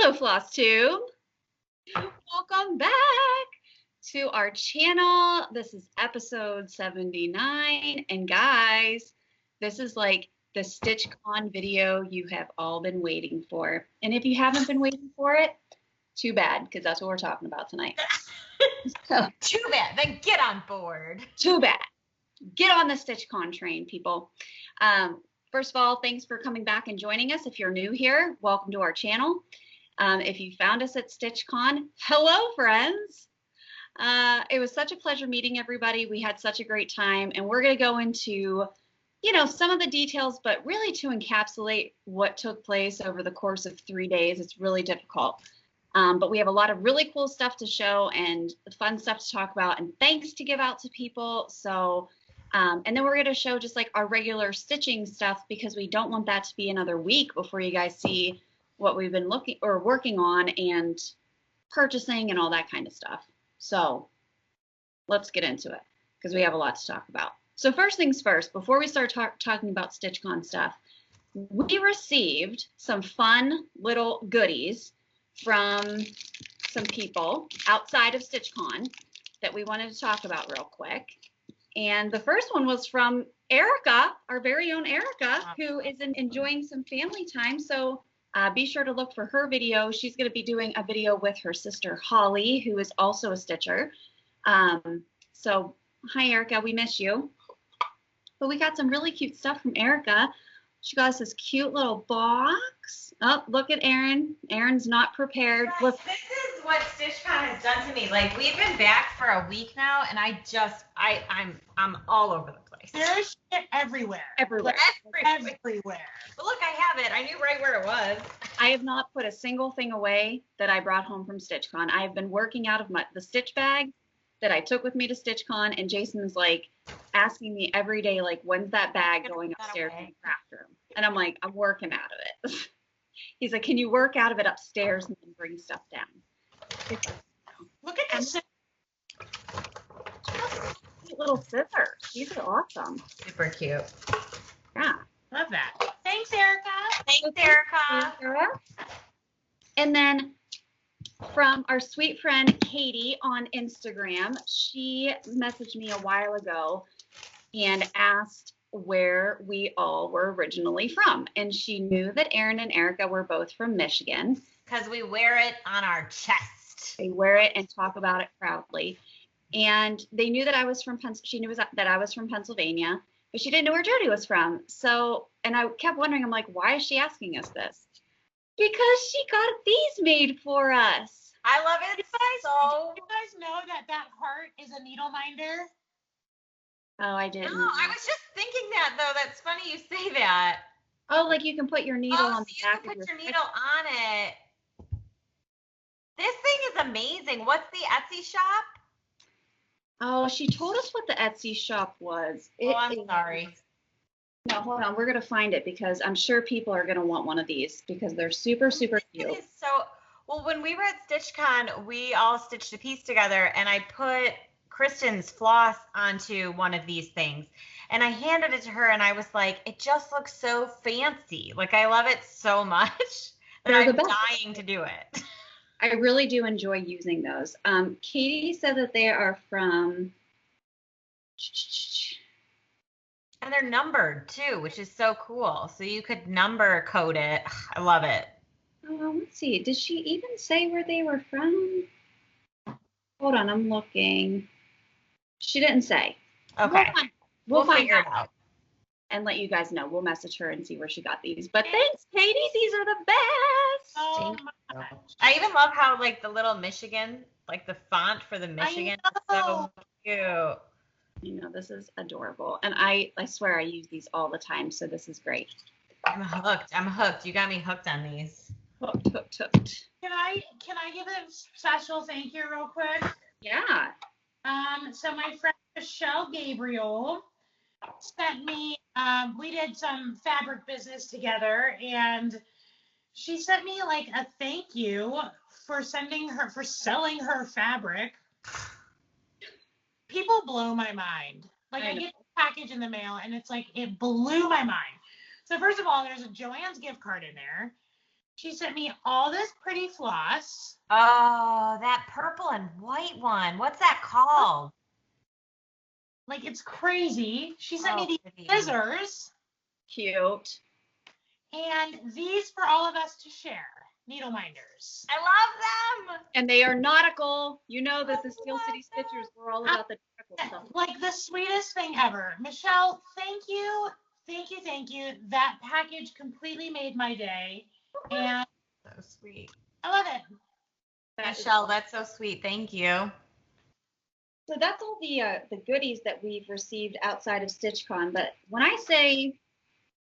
Hello, Flosstube. Welcome back to our channel. This is episode 79. And guys, this is like the StitchCon video you have all been waiting for. And if you haven't been waiting for it, too bad, because that's what we're talking about tonight. So, too bad. Then get on board. Too bad. Get on the StitchCon train, people. First of all, thanks for coming back and joining us. If you're new here, welcome to our channel. If you found us at StitchCon, hello, friends. It was such a pleasure meeting everybody. We had such a great time, and we're going to go into, some of the details, but really to encapsulate what took place over the course of 3 days. It's really difficult. But we have a lot of really cool stuff to show and fun stuff to talk about and thanks to give out to people. So, and then we're going to show just like our regular stitching stuff because we don't want that to be another week before you guys see what we've been working on and purchasing and all that kind of stuff. So let's get into it because we have a lot to talk about. So first things first, before we start talking about StitchCon stuff, we received some fun little goodies from some people outside of StitchCon that we wanted to talk about real quick. And the first one was from Erica, our very own Erica, who is enjoying some family time. So be sure to look for her video. She's going to be doing a video with her sister Holly, who is also a stitcher. So hi, Erica, we miss you. But we got some really cute stuff from Erica. She got us this cute little box. Oh, look at Erin. Erin's not prepared. Guys, this is what StitchCon has done to me. Like, we've been back for a week now, and I'm all over the place. There's shit everywhere. Everywhere. But look, I have it. I knew right where it was. I have not put a single thing away that I brought home from StitchCon. I have been working out of the stitch bag that I took with me to StitchCon, and Jason's like asking me every day, like, when's that bag going upstairs in the craft room? And I'm like, I'm working out of it. He's like, can you work out of it upstairs and then bring stuff down? Look at this. Cute little scissors. These are awesome. Super cute. Yeah. Love that. Thanks, Erica. Thanks, Erica. And then from our sweet friend Katie on Instagram, she messaged me a while ago and asked where we all were originally from. And she knew that Erin and Erica were both from Michigan. Because we wear it on our chest. They wear it and talk about it proudly. And they knew that I was from she knew that I was from Pennsylvania, but she didn't know where Jodi was from. So, and I kept wondering, I'm like, why is she asking us this? Because she got these made for us. I love it. Do you guys know that heart is a needle minder? Oh, I didn't. No, I was just thinking that, though. That's funny you say that. Oh, like you can put your needle on the back of your... you can put your needle on it. This thing is amazing. What's the Etsy shop? Oh, she told us what the Etsy shop was. I'm sorry. No, hold on. We're going to find it because I'm sure people are going to want one of these because they're super, super cute. It is so... Well, when we were at StitchCon, we all stitched a piece together, and I put Kristen's floss onto one of these things, and I handed it to her, and I was like, it just looks so fancy. Like, I love it so much that I'm dying to do it. I really do enjoy using those. Katie said that they are from... And they're numbered, too, which is so cool. So you could number code it. I love it. Let's see. Did she even say where they were from? Hold on, I'm looking. She didn't say. Okay. We'll find figure it out. And let you guys know. We'll message her and see where she got these. But thanks, Katie. These are the best. Oh my gosh. I even love how, like, the little Michigan, like the font for the Michigan is so cute. You know, this is adorable. And I swear I use these all the time, so this is great. I'm hooked. You got me hooked on these. Hooked. Can I give a special thank you real quick? Yeah. So my friend Michelle Gabriel sent me, we did some fabric business together, and she sent me like a thank you for selling her fabric. People blow my mind. Like, I get a package in the mail, and it's like, it blew my mind. So first of all, there's a Joann's gift card in there. She sent me all this pretty floss. Oh, that purple and white one. What's that called? Like, it's crazy. She sent me pretty. these scissors. Cute. And these for all of us to share. Needle minders. I love them. And they are nautical. You know that the Steel City Stitchers were all about the nautical stuff. Like the sweetest thing ever. Michelle, thank you. Thank you, thank you. That package completely made my day. And So sweet. I love it. Michelle, that's so sweet. Thank you. So that's all the goodies that we've received outside of StitchCon. But when I say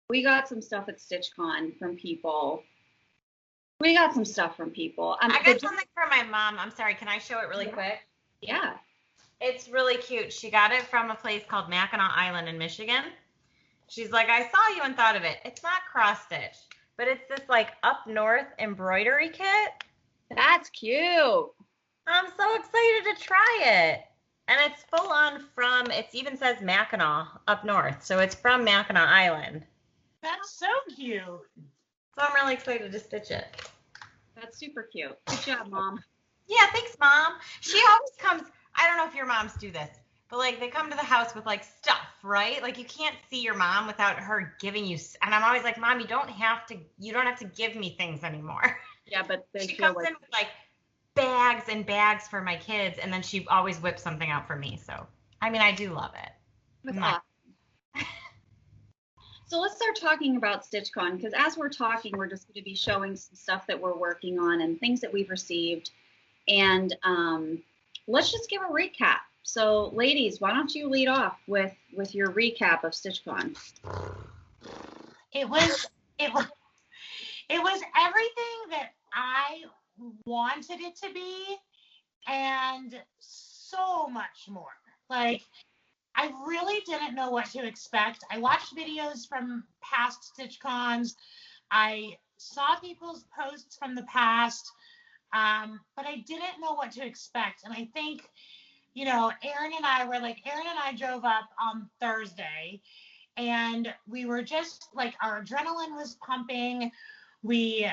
we got some stuff at StitchCon from people, we got some stuff from people. I got something from my mom. I'm sorry. Can I show it really quick? Yeah. It's really cute. She got it from a place called Mackinac Island in Michigan. She's like, I saw you and thought of it. It's not cross stitch, but it's this like up north embroidery kit. That's cute. I'm so excited to try it. And it's full on from, it even says Mackinac up north. So it's from Mackinac Island. That's so cute. So I'm really excited to stitch it. That's super cute. Good job, Mom. Yeah, thanks, Mom. She always comes, I don't know if your moms do this, but like they come to the house with like stuff, right? Like you can't see your mom without her giving you, and I'm always like, Mom, you don't have to give me things anymore. Yeah, but she comes in with like bags and bags for my kids, and then she always whips something out for me. So, I mean, I do love it. That's awesome. So let's start talking about StitchCon, because as we're talking, we're just going to be showing some stuff that we're working on and things that we've received. And let's just give a recap. So ladies, why don't you lead off with your recap of StitchCon? It was everything that I wanted it to be and so much more. Like, I really didn't know what to expect. I watched videos from past StitchCons. I saw people's posts from the past, but I didn't know what to expect. And I think, you know, Erin and I drove up on Thursday, and we were just like, our adrenaline was pumping. We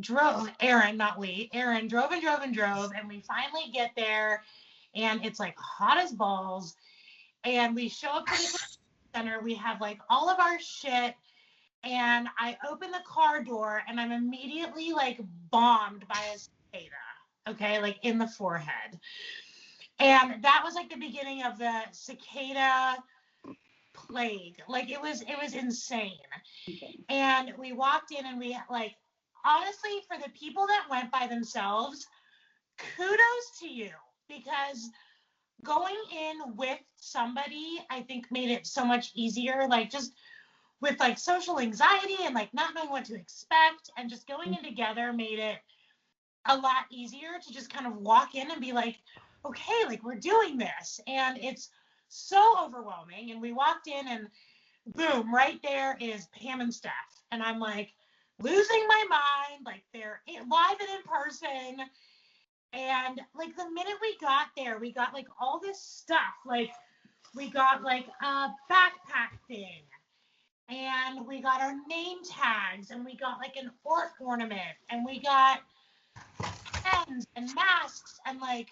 drove, Erin drove and drove, and we finally get there, and it's like hot as balls. And we show up to the center. We have like all of our shit. And I open the car door and I'm immediately like bombed by a cicada. Okay, like in the forehead. And that was like the beginning of the cicada plague. Like it was insane. Okay. And we walked in and we like, honestly, for the people that went by themselves, kudos to you, because going in with somebody, I think, made it so much easier, like just with like social anxiety and like not knowing what to expect, and just going in together made it a lot easier to just kind of walk in and be like, okay, like we're doing this. And it's so overwhelming. And we walked in and boom, right there is Pam and Steph. And I'm like losing my mind, like they're live and in person. And like the minute we got there, we got like all this stuff. Like we got like a backpack thing, and we got our name tags, and we got like an ornament, and we got pens and masks, and like.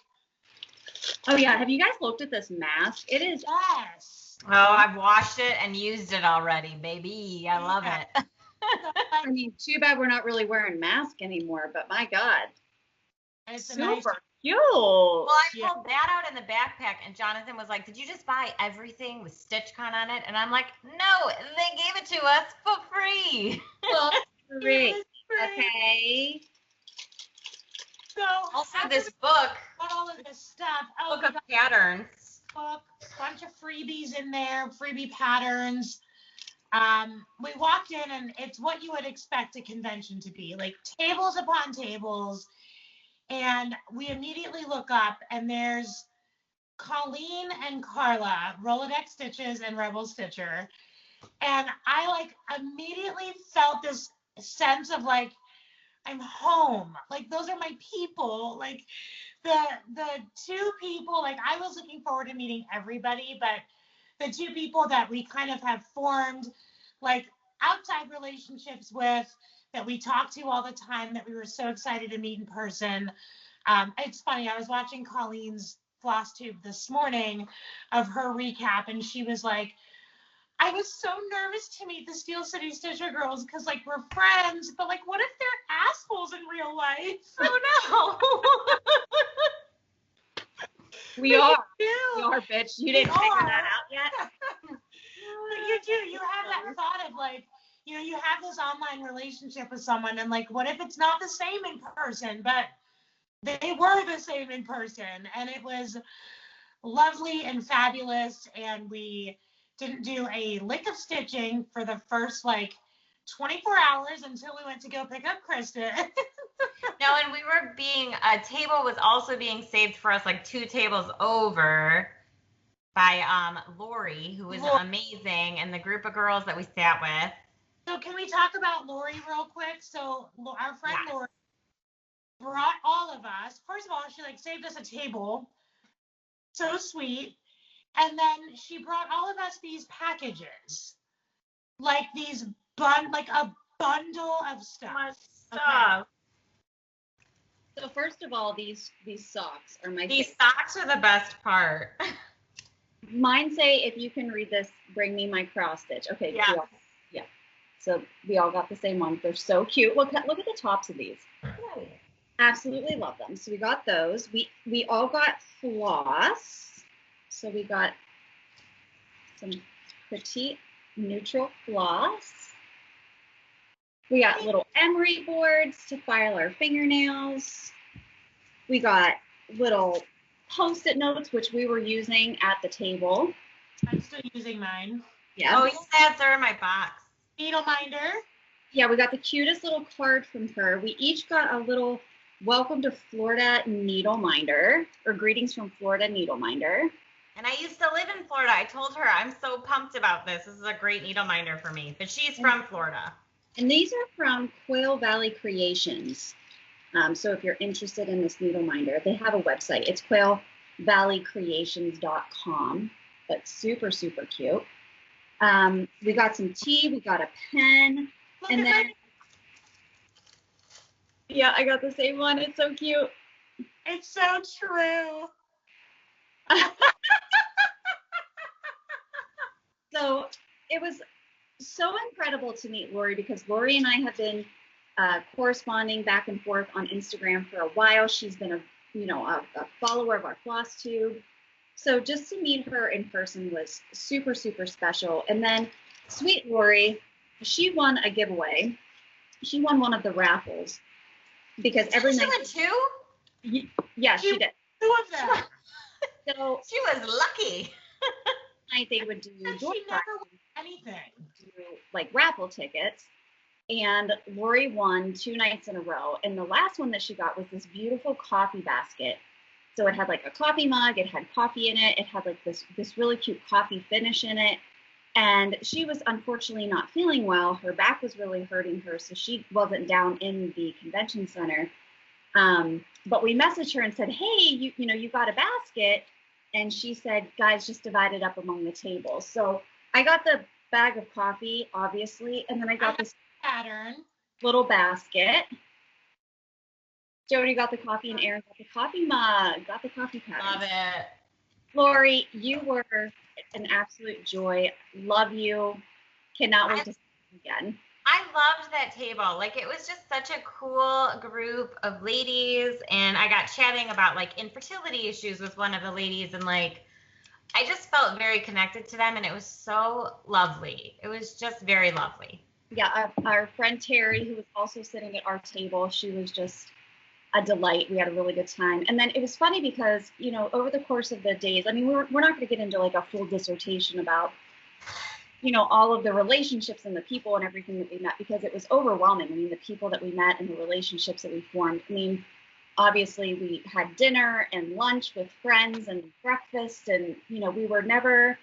Oh yeah, have you guys looked at this mask? It is. Yes. Oh, I've washed it and used it already, baby. I love it. I mean, too bad we're not really wearing masks anymore, but my God. It's super cute. Well, I pulled that out in the backpack, and Jonathan was like, did you just buy everything with StitchCon on it? And I'm like, no, they gave it to us for free. Well, free. Okay. So also this book. Got all of this stuff. Book of patterns. Book, bunch of freebies in there, freebie patterns. We walked in, and it's what you would expect a convention to be, like tables upon tables. And we immediately look up, and there's Colleen and Carla, Rolodex Stitches and Rebel Stitcher. And I like immediately felt this sense of like, I'm home. Like those are my people. Like the two people, like I was looking forward to meeting everybody, but the two people that we kind of have formed like outside relationships with, that we talk to all the time, that we were so excited to meet in person. It's funny, I was watching Colleen's Flosstube this morning of her recap, and she was like, I was so nervous to meet the Steel City Stitcher girls because, like, we're friends, but, like, what if they're assholes in real life? Oh, no. We are, bitch. You didn't figure that out yet? But you do. You have that thought of, like, you know, you have this online relationship with someone, and, like, what if it's not the same in person? But they were the same in person, and it was lovely and fabulous, and we didn't do a lick of stitching for the first, like, 24 hours until we went to go pick up Kristen. No, and a table was also being saved for us, like 2 tables over, by Lori, who was amazing, and the group of girls that we sat with. So can we talk about Lori real quick? So our friend Lori brought all of us. First of all, she, like, saved us a table. So sweet. And then she brought all of us these packages, like like a bundle of stuff. Okay. So first of all, these socks are my These favorite. socks are the best part. Mine say, if you can read this, bring me my cross stitch. Okay. Yeah. Yeah. So we all got the same ones. They're so cute. Look at the tops of these. Absolutely love them. So we got those. We all got floss. So we got some petite neutral floss. We got little emery boards to file our fingernails. We got little Post-it notes, which we were using at the table. I'm still using mine. Yeah. Oh, yes, they're in my box. Needle minder. Yeah, we got the cutest little card from her. We each got a little welcome to Florida needle minder, or greetings from Florida needle minder. And I used to live in Florida. I told her I'm so pumped about this. This is a great needle minder for me. But she's from Florida. And these are from Quail Valley Creations. So if you're interested in this needle minder, they have a website. It's quailvalleycreations.com. But super, super cute. We got some tea. We got a pen. And then, yeah, I got the same one. It's so cute. It's so true. So it was so incredible to meet Lori, because Lori and I have been corresponding back and forth on Instagram for a while. She's been a follower of our Flosstube. So just to meet her in person was super, super special. And then sweet Lori, she won a giveaway. She won one of the raffles, because every night. She won 2? Yeah, she did. 2 of them. So she was lucky. Night they would do she never won anything. Like raffle tickets, and Lori won 2 nights in a row. And the last one that she got was this beautiful coffee basket. So it had like a coffee mug, it had coffee in it, it had like this really cute coffee finish in it. And she was unfortunately not feeling well. Her back was really hurting her, so she wasn't down in the convention center. But we messaged her and said, hey, you got a basket. And she said, guys, just divide it up among the tables. So I got the bag of coffee, obviously, and then I got this pattern little basket. Jodi got the coffee, and Erin got the coffee mug, got the coffee pattern. Love it. Lori, you were an absolute joy. Love you. Cannot wait to see you again. I loved that table. Like, it was just such a cool group of ladies, and I got chatting about, like, infertility issues with one of the ladies, and, like, I just felt very connected to them, and it was so lovely. It was just very lovely. Yeah, our friend Terry, who was also sitting at our table, she was just a delight. We had a really good time. And then it was funny because, over the course of the days, I mean, we're not going to get into, like, a full dissertation about all of the relationships and the people and everything that we met, because it was overwhelming. I mean, the people that we met and the relationships that we formed. I mean, obviously we had dinner and lunch with friends and breakfast, and, we were never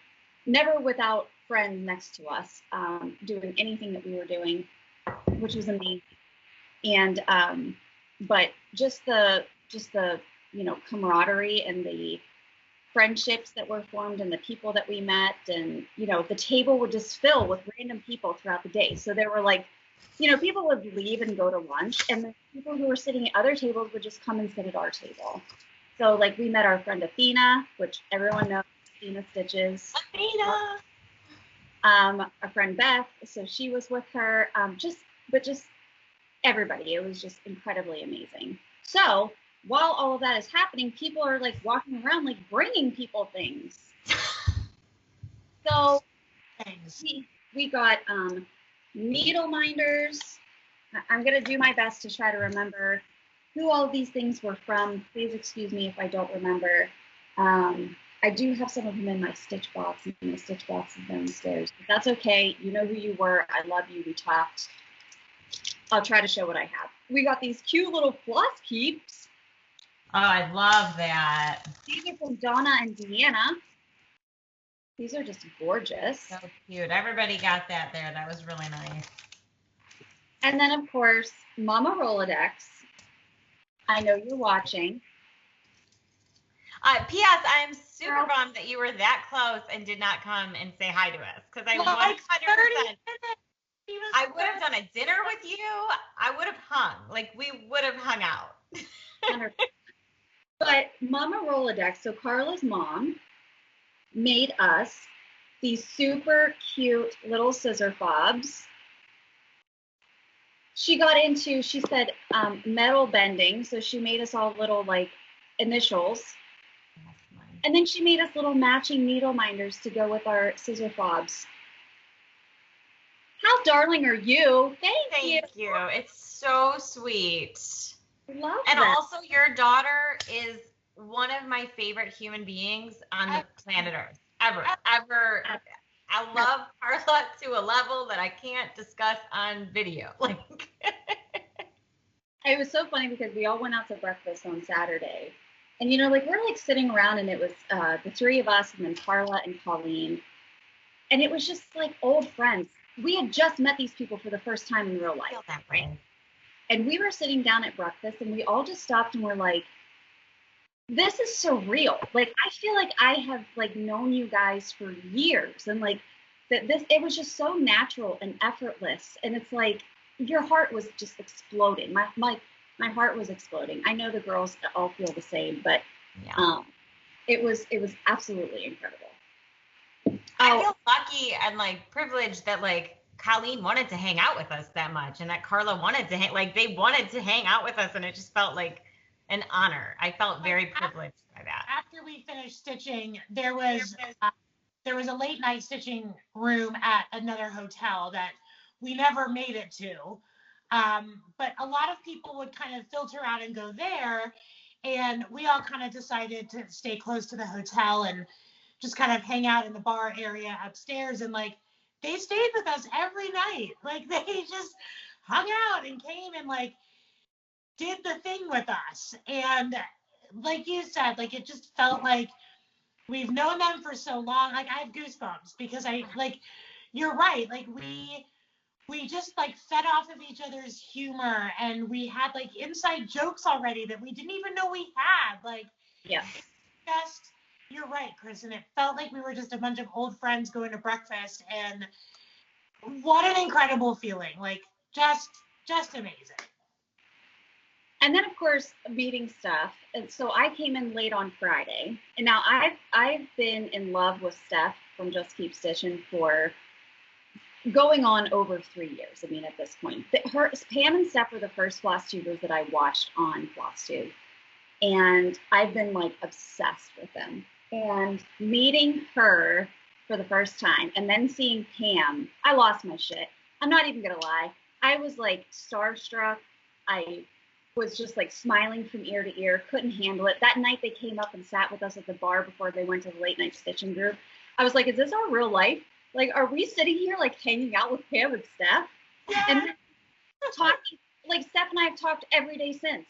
without friends next to us, doing anything that we were doing, which was amazing. And, but just the camaraderie and the friendships that were formed and the people that we met, and the table would just fill with random people throughout the day. So there were like people would leave and go to lunch, and the people who were sitting at other tables would just come and sit at our table. So, like, we met our friend Athena, which everyone knows, Athena Stitches. Athena! Our friend Beth, so she was with her. Just everybody. It was just incredibly amazing. So, while all of that is happening, people are, like, walking around, like, bringing people things. So, we got needle minders. I'm going to do my best to try to remember who all of these things were from. Please excuse me if I don't remember. I do have some of them in my stitch box, and my stitch box is downstairs. But that's okay. You know who you were. I love you. We talked. I'll try to show what I have. We got these cute little floss keeps. Oh, I love that. These are from Donna and Deanna. These are just gorgeous. So cute. Everybody got that there. That was really nice. And then, of course, Mamalodex. I know you're watching. P.S. I'm super bummed that you were that close and did not come and say hi to us, because I 100%. I would have done a dinner with you. I would have hung. Like, we would have hung out. But Mamalodex, so Carla's mom, made us these super cute little scissor fobs. She said metal bending, so she made us all little, like, initials. And then she made us little matching needle minders to go with our scissor fobs. How darling are you? Thank you. It's so sweet. Love and that. Also, your daughter is one of my favorite human beings on the planet Earth. Ever. I love Carla to a level that I can't discuss on video. Like, it was so funny because we all went out to breakfast on Saturday. And, we're like sitting around, and it was the three of us and then Carla and Colleen. And it was just like old friends. We had just met these people for the first time in real life. I feel that way. And we were sitting down at breakfast, and we all just stopped and were like, this is surreal. Like, I feel like I have, like, known you guys for years. And, like, it was just so natural and effortless. And it's like, your heart was just exploding. My heart was exploding. I know the girls all feel the same, but it was absolutely incredible. I feel lucky and, like, privileged that, like, Colleen wanted to hang out with us that much, and that Carla wanted to they wanted to hang out with us, and it just felt like an honor. I felt very privileged by that. After we finished stitching, there was a late night stitching room at another hotel that we never made it to. But a lot of people would kind of filter out and go there, and we all kind of decided to stay close to the hotel and just kind of hang out in the bar area upstairs. And, like, they stayed with us every night. Like, they just hung out and came and, like, did the thing with us. And like you said, like, it just felt like we've known them for so long. Like, I have goosebumps because you're right. Like, we just, like, fed off of each other's humor, and we had, like, inside jokes already that we didn't even know we had. Like, yeah. You're right, Kristen. It felt like we were just a bunch of old friends going to breakfast, and what an incredible feeling. Like, just amazing. And then, of course, meeting Steph. And so I came in late on Friday. And now I've been in love with Steph from Just Keep Stitching for going on over 3 years. I mean, at this point. Pam and Steph were the first Flosstubers that I watched on Flosstube. And I've been, like, obsessed with them. And meeting her for the first time and then seeing Pam, I lost my shit. I'm not even going to lie. I was, like, starstruck. I was just, like, smiling from ear to ear, couldn't handle it. That night they came up and sat with us at the bar before they went to the late night stitching group. I was like, is this our real life? Like, are we sitting here, like, hanging out with Pam and Steph? Yeah. And talking, like, Steph and I have talked every day since.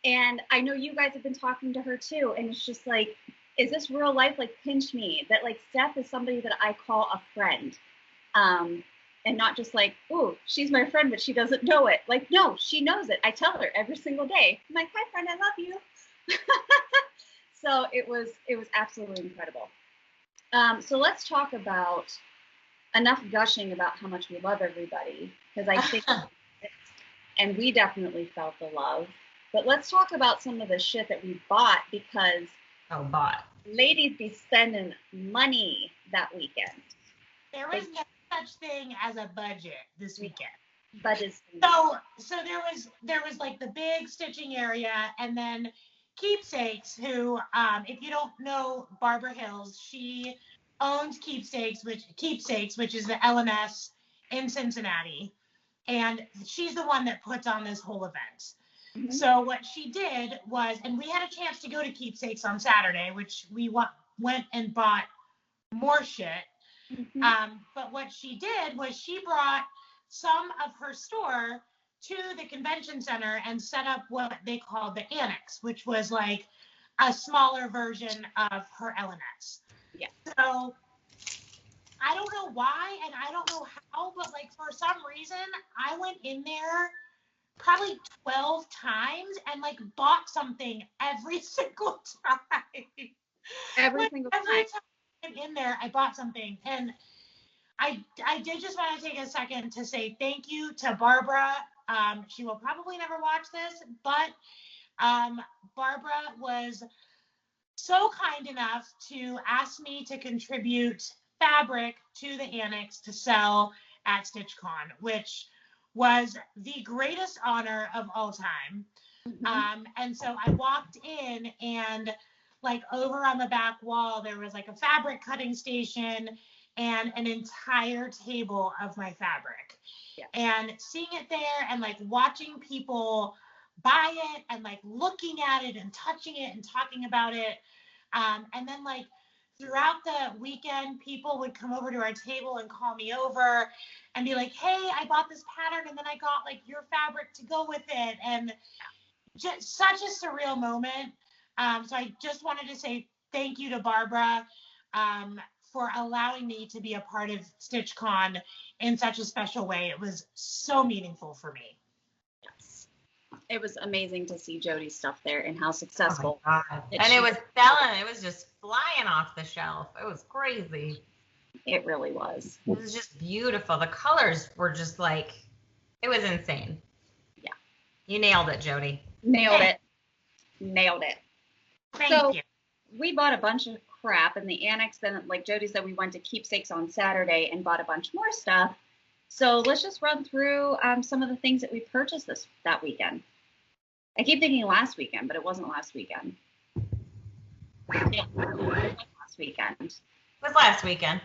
And I know you guys have been talking to her too. And it's just like, is this real life? Like, pinch me. That, like, Steph is somebody that I call a friend. And not just like, ooh, she's my friend, but she doesn't know it. Like, no, she knows it. I tell her every single day. I'm like, hi, friend, I love you. So it was absolutely incredible. So let's talk about enough gushing about how much we love everybody, because I think and we definitely felt the love. But let's talk about some of the shit that we bought, because bought. ladies be spending money that weekend. There was no such thing as a budget this weekend. Budget. So there was like the big stitching area, and then Keepsakes, who, if you don't know Barbara Hills, she owns Keepsakes, which is the LMS in Cincinnati, and she's the one that puts on this whole event. Mm-hmm. So what she did was, and we had a chance to go to Keepsakes on Saturday, which we went and bought more shit. Mm-hmm. But what she did was she brought some of her store to the convention center and set up what they called the annex, which was like a smaller version of her LMS. Yeah. So I don't know why and I don't know how, but like for some reason I went in there probably 12 times and like bought something every single time. Every single time I went in there, I bought something. And I did just want to take a second to say thank you to Barbara. She will probably never watch this, but Barbara was so kind enough to ask me to contribute fabric to the annex to sell at StitchCon, which was the greatest honor of all time. Mm-hmm. And so I walked in, and like over on the back wall, there was like a fabric cutting station and an entire table of my fabric. Yeah. And seeing it there and like watching people buy it and like looking at it and touching it and talking about it. And then like throughout the weekend, people would come over to our table and call me over and be like, hey, I bought this pattern and then I got like your fabric to go with it. And just such a surreal moment. So I just wanted to say thank you to Barbara for allowing me to be a part of StitchCon in such a special way. It was so meaningful for me. Yes. It was amazing to see Jodi's stuff there and how successful. Oh and it was selling. It was just flying off the shelf. It was crazy. It really was. It was just beautiful. The colors were just like, it was insane. Yeah. You nailed it, Jodi. Nailed it. Thank you. We bought a bunch of crap in the annex. Then, like Jodi said, we went to Keepsakes on Saturday and bought a bunch more stuff. So let's just run through some of the things that we purchased that weekend. I keep thinking last weekend, but it wasn't last weekend. Yeah, it was last weekend. It was last weekend.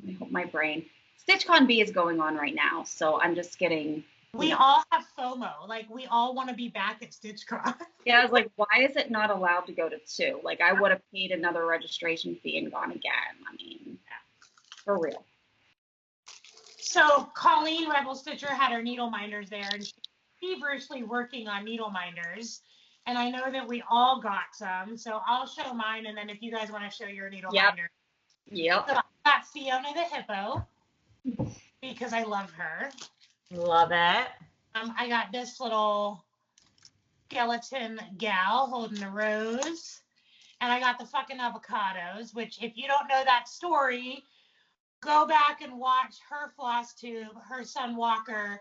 I hope my brain. StitchCon B is going on right now, so I'm just getting. We all have FOMO. Like, we all want to be back at StitchCon. Yeah, I was like, why is it not allowed to go to 2? Like, I would have paid another registration fee and gone again. I mean, for real. So, Colleen Rebel Stitcher had her needle minders there, and she's feverishly working on needle minders. And I know that we all got some, so I'll show mine, and then if you guys want to show your needle minder. Yep. So I got Fiona the Hippo, because I love her. Love it. I got this little skeleton gal holding a rose. And I got the fucking avocados, which if you don't know that story, go back and watch her Flosstube. Her son Walker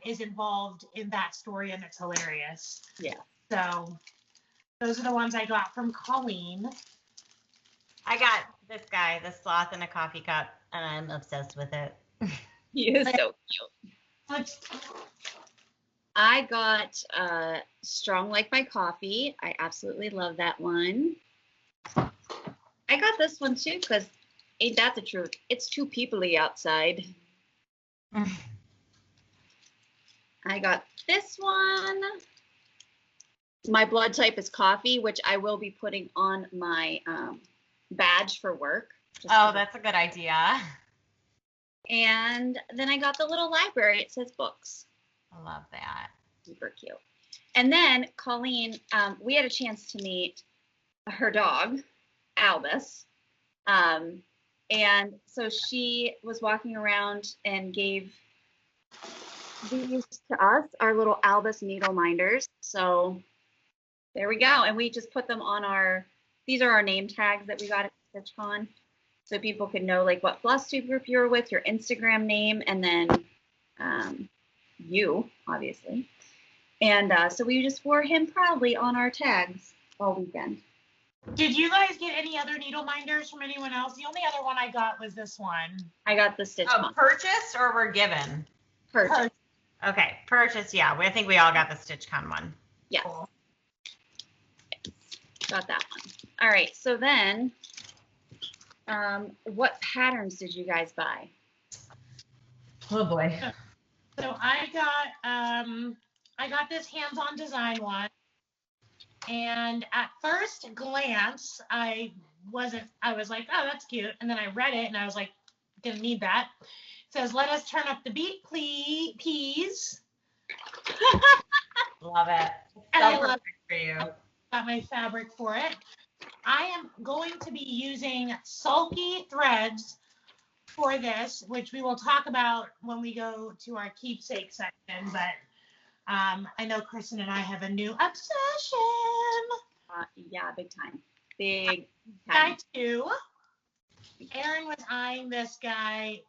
is involved in that story, and it's hilarious. Yeah. So those are the ones I got from Colleen. I got this guy, the sloth in a coffee cup, and I'm obsessed with it. He is so cute. I got Strong Like My Coffee. I absolutely love that one. I got this one too because ain't that the truth? It's too peoply outside. I got this one. My blood type is coffee, which I will be putting on my badge for work. Oh, that's a good idea. And then I got the little library. It says books. I love that. Super cute. And then Colleen, we had a chance to meet her dog, Albus. And so she was walking around and gave these to us, our little Albus needle minders. So there we go. And we just put them on these are our name tags that we got at StitchCon. So people could know like what Flosstube group you were with, your Instagram name, and then you, obviously. And so we just wore him proudly on our tags all weekend. Did you guys get any other needle minders from anyone else? The only other one I got was this one. I got the Stitch Con. Purchased or were given? Purchased. Okay, purchased. Yeah, I think we all got the StitchCon one. Yes. Cool. Got that one. All right. So then, what patterns did you guys buy? Oh boy. So I got this hands-on design one, and at first glance, I was like, oh, that's cute, and then I read it, and I was like, didn't need that. It says, let us turn up the beat, please. Love it. And So I love perfect for you. Got my fabric for it. I am going to be using Sulky Threads for this, which we will talk about when we go to our keepsake section, but I know Kristen and I have a new obsession. Yeah, big time. Big time. Guy 2. Erin was eyeing this guy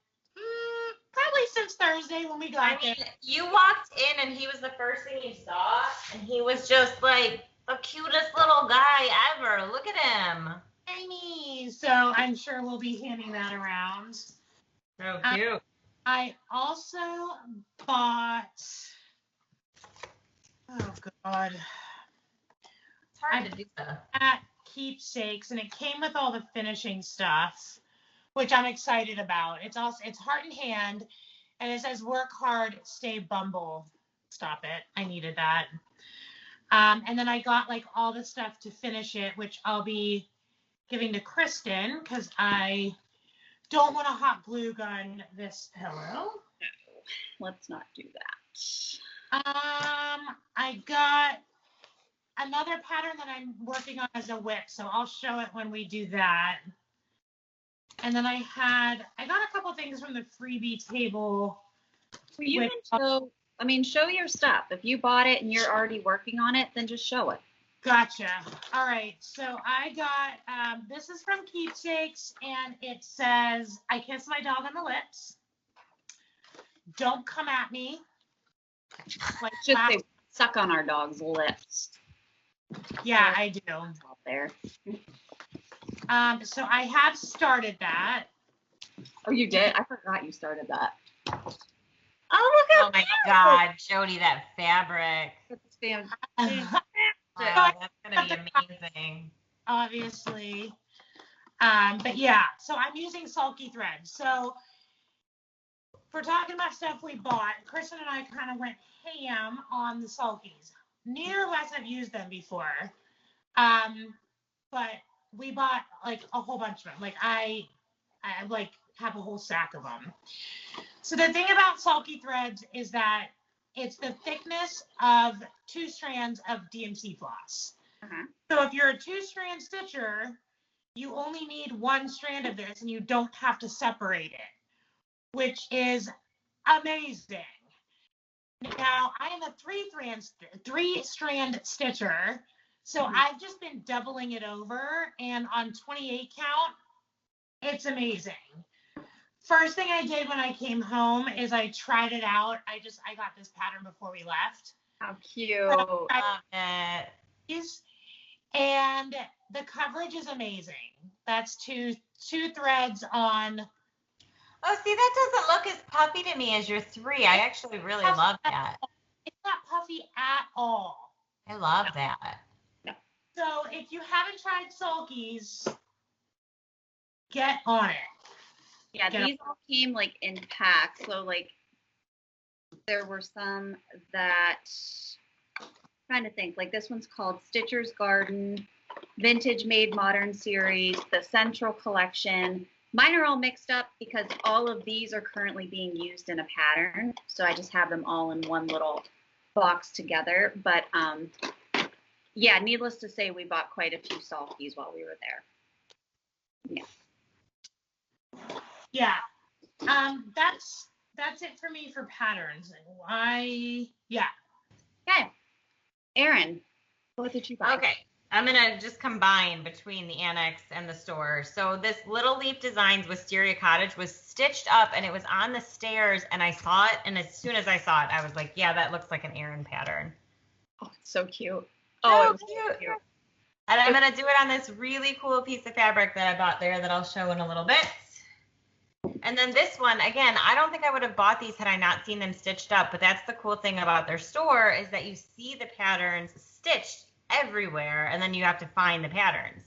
probably since Thursday when we got there. You walked in and he was the first thing you saw, and he was just like the cutest little guy ever. Look at him. Tiny. So I'm sure we'll be handing that around. So cute. I also bought, oh God. It's hard to do that. At Keepsakes, and it came with all the finishing stuff, which I'm excited about. It's heart and hand, and it says work hard, stay bumble. Stop it. I needed that. And then I got like all the stuff to finish it, which I'll be giving to Kristen because I don't want to hot glue gun this pillow. No, let's not do that. I got another pattern that I'm working on as a whip, so I'll show it when we do that. And then I got a couple things from the Freebie Table. Well, you can show your stuff. If you bought it and you're already working on it, then just show it. Gotcha. All right. So I got, this is from Keepsakes, and it says, I kiss my dog on the lips. Don't come at me. Like just say, suck on our dog's lips. Yeah, I do. Out there. So I have started that. Oh, you did? I forgot you started that. Oh, look at my God, Jodi, that fabric. That's fantastic. Wow, that's gonna be amazing. Obviously. But yeah, so I'm using Sulky Threads. So if we're talking about stuff we bought, Kristen and I kind of went ham on the Sulkies. Neither of us have used them before. But we bought like a whole bunch of them. Like I like have a whole sack of them. So the thing about Sulky Threads is that it's the thickness of 2 strands of DMC floss. So if you're a 2-strand stitcher, you only need 1 strand of this and you don't have to separate it, which is amazing. Now, I am a 3-strand stitcher, so I've just been doubling it over, and on 28 count, it's amazing. First thing I did when I came home is I tried it out. I got this pattern before we left. How cute. And the coverage is amazing. That's two threads on. Oh, see, that doesn't look as puffy to me as your 3. I actually really love that. It's not puffy at all. I love that. So if you haven't tried Sulkies, get on it. Yeah, these all came like in packs. So like there were some that, I'm trying to think, like this one's called Stitcher's Garden, Vintage Made Modern Series, the Central Collection. Mine are all mixed up because all of these are currently being used in a pattern. So I just have them all in one little box together. But yeah, needless to say, we bought quite a few Sulkies while we were there. Yeah. Yeah. That's it for me for patterns. Yeah. Okay. Erin, what did you buy? Okay. I'm going to just combine between the annex and the store. So this Little Leaf Designs Wisteria Cottage was stitched up, and it was on the stairs, and I saw it, and as soon as I saw it, I was like, yeah, that looks like an Erin pattern. Oh, it's so cute. Oh, it was cute. so cute. And I'm going to do it on this really cool piece of fabric that I bought there that I'll show in a little bit. And then this one, again, I don't think I would have bought these had I not seen them stitched up, but that's the cool thing about their store is that you see the patterns stitched everywhere, and then you have to find the patterns.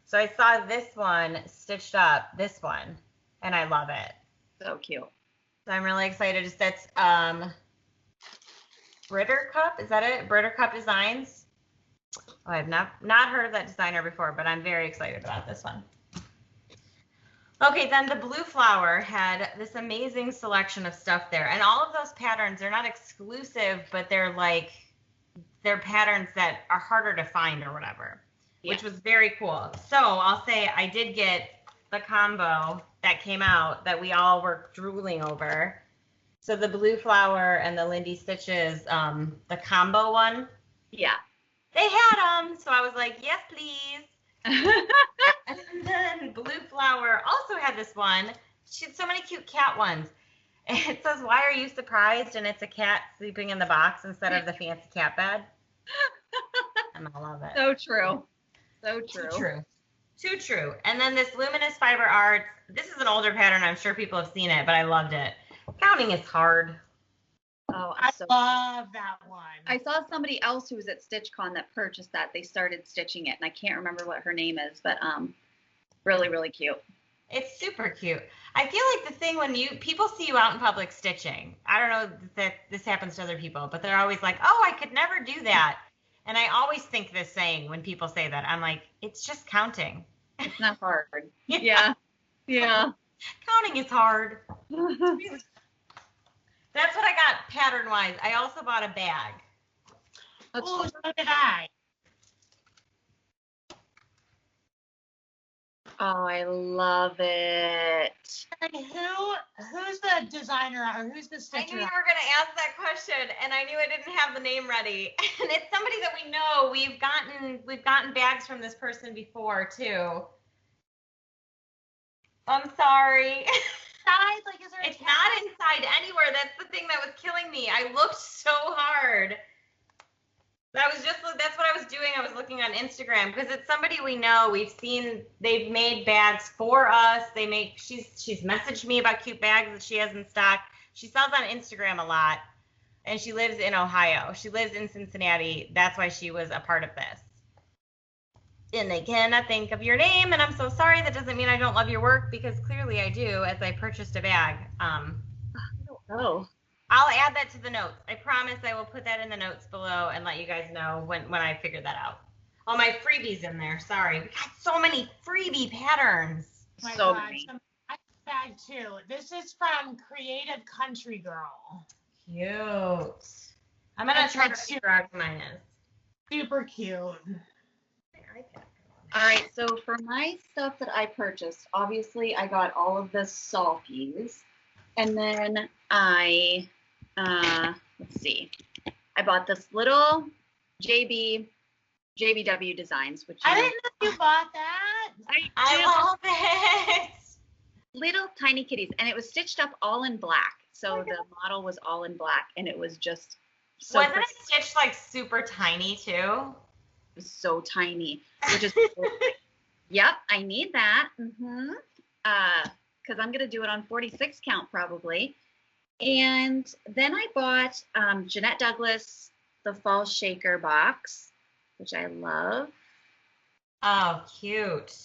So I saw this one stitched up, this one, and I love it. So cute. So I'm really excited. That's Britter Cup, is that it? Britter Cup Designs. Oh, I've not heard of that designer before, but I'm very excited about this one. Okay, then the Blue Flower had this amazing selection of stuff there. And all of those patterns, they're not exclusive, but they're patterns that are harder to find or whatever, which was very cool. So I'll say I did get the combo that came out that we all were drooling over. So the Blue Flower and the Lindy Stitches, the combo one. Yeah. They had them, so I was like, yes, please. And then Blue Flower also had this one. She had so many cute cat ones. It says, why are you surprised? And it's a cat sleeping in the box instead of the fancy cat bed. And I love it. So true. So true. Too true. Too true. And then this Luminous Fiber Arts. This is an older pattern. I'm sure people have seen it, but I loved it. Counting is hard. Oh, I love that one. I saw somebody else who was at StitchCon that purchased that. They started stitching it, and I can't remember what her name is, but really, really cute. It's super cute. I feel like the thing when people see you out in public stitching, I don't know that this happens to other people, but they're always like, oh, I could never do that. And I always think this saying when people say that, I'm like, it's just counting. It's not hard. Yeah. Yeah. Counting is hard. That's what I got pattern-wise. I also bought a bag. Oh, so did I. Oh, I love it. And who's the designer or who's the stitcher? I knew you were going to ask that question, and I knew I didn't have the name ready. And it's somebody that we know. We've gotten bags from this person before too. I'm sorry. Like, is there it's not inside anywhere. That's the thing that was killing me. I looked so hard. That's what I was doing. I was looking on Instagram because it's somebody we know. We've seen they've made bags for us. She's messaged me about cute bags that she has in stock. She sells on Instagram a lot, and she lives in Ohio. She lives in Cincinnati. That's why she was a part of this. And I cannot think of your name, and I'm so sorry. That doesn't mean I don't love your work, because clearly I do, as I purchased a bag. I don't know. I'll add that to the notes. I promise I will put that in the notes below and let you guys know when I figure that out. All my freebies in there. Sorry. We got so many freebie patterns. Oh my So God, many. I have a bag too. This is from Creative Country Girl. Cute. I'm going to try to figure out who mine is. Super cute. All right, so for my stuff that I purchased, obviously I got all of the Sulkies, and then I, let's see, I bought this little JBW Designs, which I didn't know you bought that. I love it. Little tiny kitties, and it was stitched up all in black, so the model was all in black, and it was just so Wasn't it stitched like super tiny too? so tiny, which is yep, I need that. Because I'm gonna do it on 46 count probably. And then I bought Jeanette Douglas the Fall Shaker box, which I love. Oh, cute.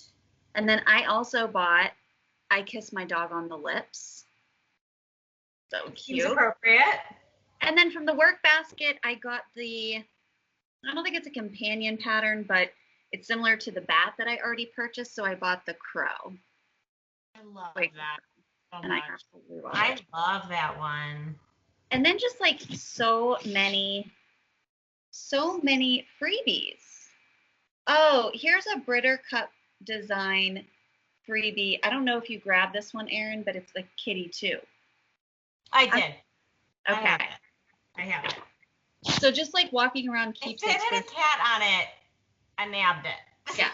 And then I also bought I Kiss My Dog on the Lips. So cute. Seems appropriate. And then from the work basket, I got I don't think it's a companion pattern, but it's similar to the bat that I already purchased, so I bought the crow. I love Like, that so And much. I absolutely love I it. love that one. And then just like so many freebies. Oh, here's a Britter Cup design freebie. I don't know if you grabbed this one, Erin, but it's a kitty too. I did. Okay. I have it. So just like walking around It keepsakes. had a cat on it. I nabbed it. Yeah.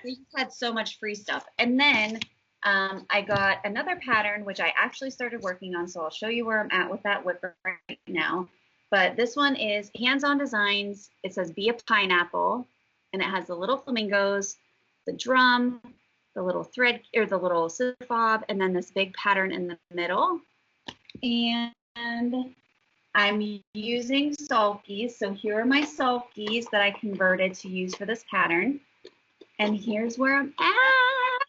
We just had so much free stuff. And then I got another pattern, which I actually started working on. So I'll show you where I'm at with that whip right now. But this one is Hands-On Designs. It says Be a Pineapple. And it has the little flamingos, the drum, the little thread, or the little scissor fob, and then this big pattern in the middle. And I'm using sulkies. So here are my sulkies that I converted to use for this pattern. And here's where I'm at. I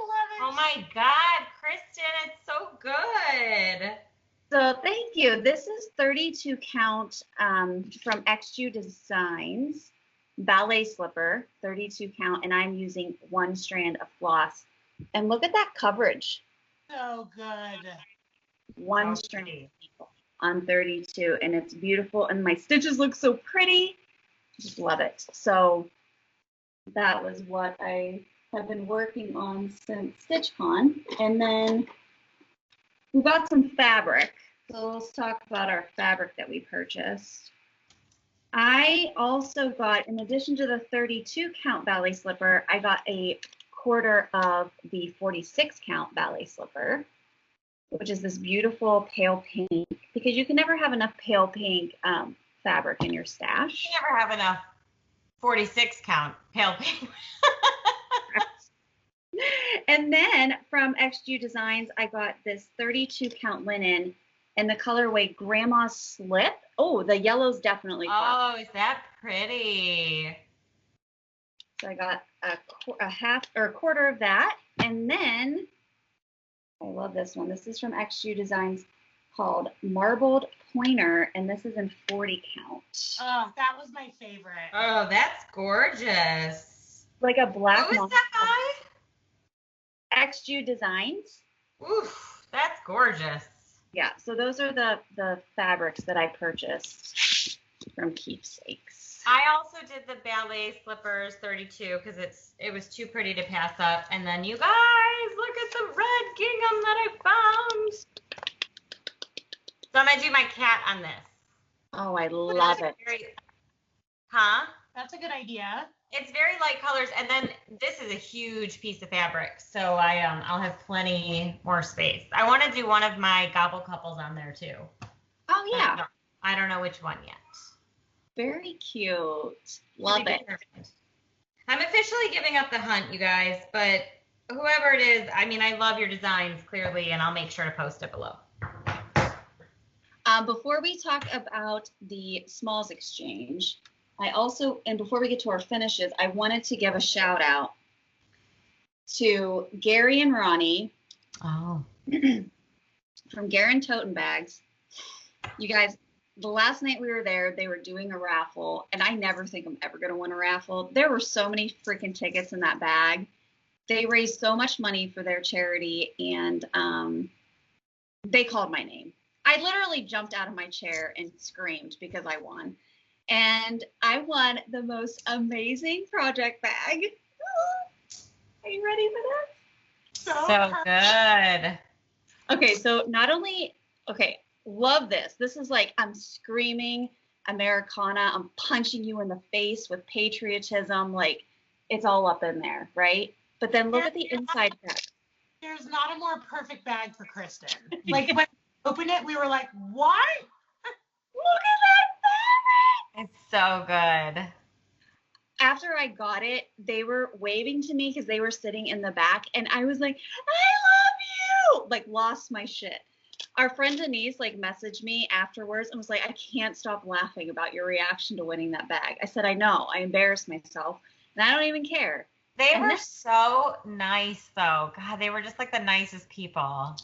love it. Oh my God, Kristen, it's so good. So thank you. This is 32 count from XU Designs, ballet slipper, 32 count, and I'm using 1 strand of floss. And look at that coverage. So good. 1 strand on 32, and it's beautiful. And my stitches look so pretty. Just love it. So that was what I have been working on since StitchCon. And then we got some fabric. So let's talk about our fabric that we purchased. I also got, in addition to the 32 count ballet slipper, I got a quarter of the 46 count ballet slipper, which is this beautiful pale pink, because you can never have enough pale pink fabric in your stash. You never have enough 46 count pale pink. And then from XU Designs, I got this 32 count linen and the colorway Grandma's Slip. Oh, the yellow's definitely Oh, is that pretty? So I got a half or a quarter of that. And then I love this one. This is from XU Designs called Marbled Pointer, and this is in 40 count. Oh, that was my favorite. Oh, that's gorgeous. Like a black. Who is that by? XU Designs. Oof, that's gorgeous. Yeah, so those are the fabrics that I purchased from Keepsakes. I also did the ballet slippers 32 because it was too pretty to pass up. And then you guys, look at the red gingham that I found. So I'm gonna do my cat on this. Oh, I love it. Huh? That's a good idea. It's very light colors, and then this is a huge piece of fabric, so I'll have plenty more space. I want to do one of my gobble couples on there too. Oh yeah. I don't know which one yet. Very cute. Love it. I'm officially giving up the hunt, you guys, but whoever it is, I mean, I love your designs clearly, and I'll make sure to post it below. Before we talk about the smalls exchange, and before we get to our finishes, I wanted to give a shout out to Gary and Ronnie from Garen Toten Bags. You guys, the last night we were there, they were doing a raffle, and I never think I'm ever going to win a raffle. There were so many freaking tickets in that bag. They raised so much money for their charity, and they called my name. I literally jumped out of my chair and screamed because I won. And I won the most amazing project bag. Are you ready for this? So good. Okay, so love this. This is like I'm screaming Americana. I'm punching you in the face with patriotism. Like it's all up in there, right? But then look at the inside bag. There's not a more perfect bag for Kristen. Like when we opened it, we were like, what? Look at that bag! It's so good. After I got it, they were waving to me because they were sitting in the back, and I was like, I love you! Like, lost my shit. Our friend Denise, like, messaged me afterwards and was like, I can't stop laughing about your reaction to winning that bag. I said, I know. I embarrassed myself, and I don't even care. They were so nice, though. God, they were just, like, the nicest people.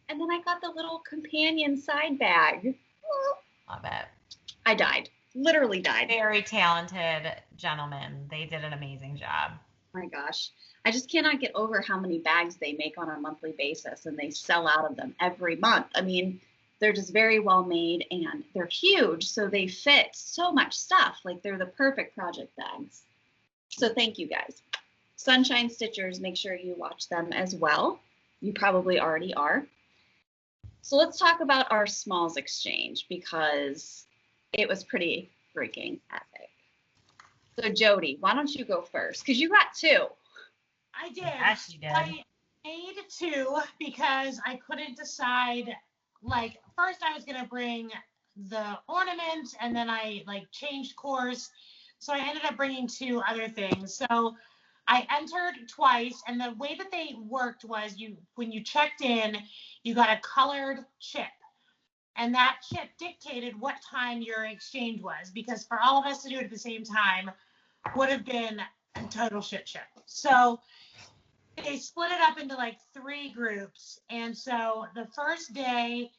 And then I got the little companion side bag. Love it. I died. Literally died. Very talented gentlemen. They did an amazing job. Oh my gosh. I just cannot get over how many bags they make on a monthly basis, and they sell out of them every month. I mean, they're just very well made, and they're huge, so they fit so much stuff. Like, they're the perfect project bags. So thank you, guys. Sunshine Stitchers, make sure you watch them as well. You probably already are. So let's talk about our smalls exchange, because it was pretty freaking epic. So Jodi, why don't you go first? Because you got 2. I did. Yes, you did. I made 2 because I couldn't decide. Like, first I was going to bring the ornaments, and then I like changed course. So I ended up bringing 2 other things. So I entered twice, and the way that they worked was when you checked in, you got a colored chip. And that chip dictated what time your exchange was, because for all of us to do it at the same time would have been a total shit show. So they split it up into like 3 groups. And so the first day,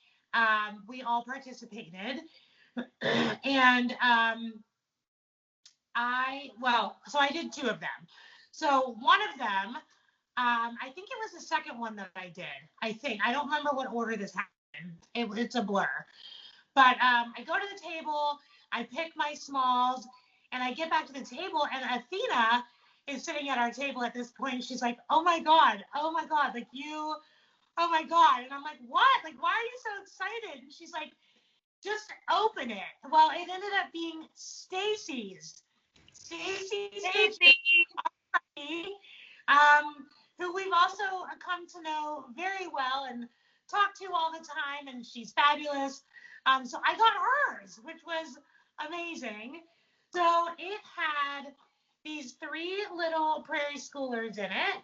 we all participated. And so I did 2 of them. So one of them, I think it was the second one that I did. I don't remember what order this happened. It's a blur. But I go to the table, I pick my smalls, and I get back to the table, and Athena is sitting at our table at this point. She's like, oh my God, like you, oh my God. And I'm like, what? Like, why are you so excited? And she's like, just open it. Well, it ended up being Stacy's. Stacy. Who we've also come to know very well and talk to all the time, and she's fabulous. So I got hers, which was amazing. So it had these 3 little prairie schoolers in it,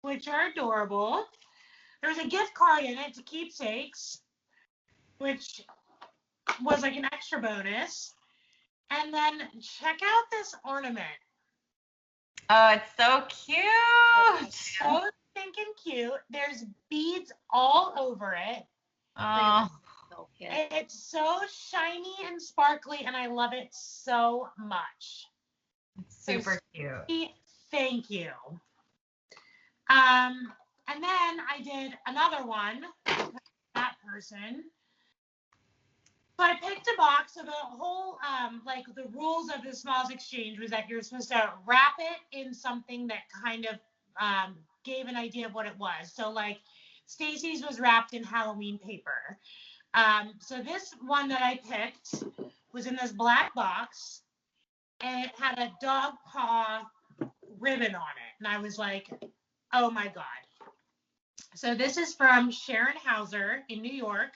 which are adorable. There was a gift card in it to keepsakes, which was like an extra bonus. And then check out this ornament. Oh, it's so cute. So stinking cute. There's beads all over it. Oh, So cute. It's so shiny and sparkly, and I love it so much. it's super cute. Thank you. And then I did another one with that person. So I picked a box. So the whole, like the rules of the smalls exchange was that you're supposed to wrap it in something that kind of gave an idea of what it was. So like Stacy's was wrapped in Halloween paper. So this one that I picked was in this black box, and it had a dog paw ribbon on it. And I was like, oh my God. So this is from Sharon Hauser in New York.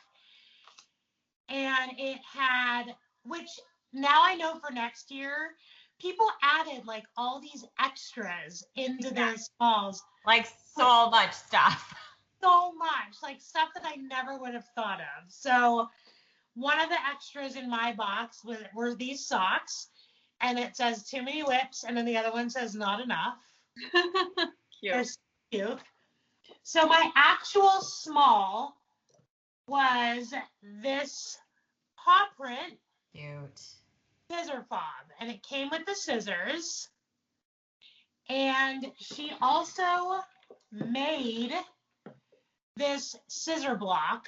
And it had, which now I know for next year, people added like all these extras into their smalls. Like so much stuff. So much, like stuff that I never would have thought of. So one of the extras in my box were these socks, and it says too many whips, and then the other one says not enough. Cute. They're so cute. So my actual small was this paw print Cute. scissor fob, and it came with the scissors. And she also made this scissor block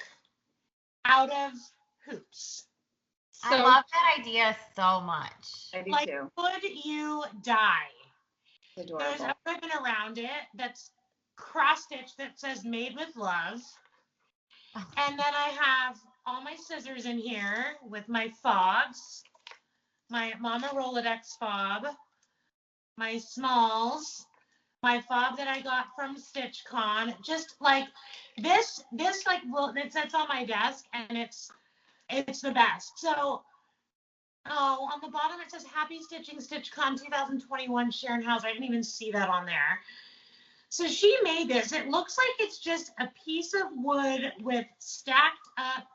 out of hoops. I love that idea so much. I do Like, too. could you die? It's There's adorable. a ribbon around it that's cross-stitched that says made with love. And then I have all my scissors in here with my fobs, my Mamalodex fob, my smalls, my fob that I got from StitchCon. Just like this like, well, it sits on my desk, and it's the best. So, on the bottom it says Happy Stitching StitchCon 2021 Sharon Hauser. I didn't even see that on there. So she made this. It looks like it's just a piece of wood with stacked up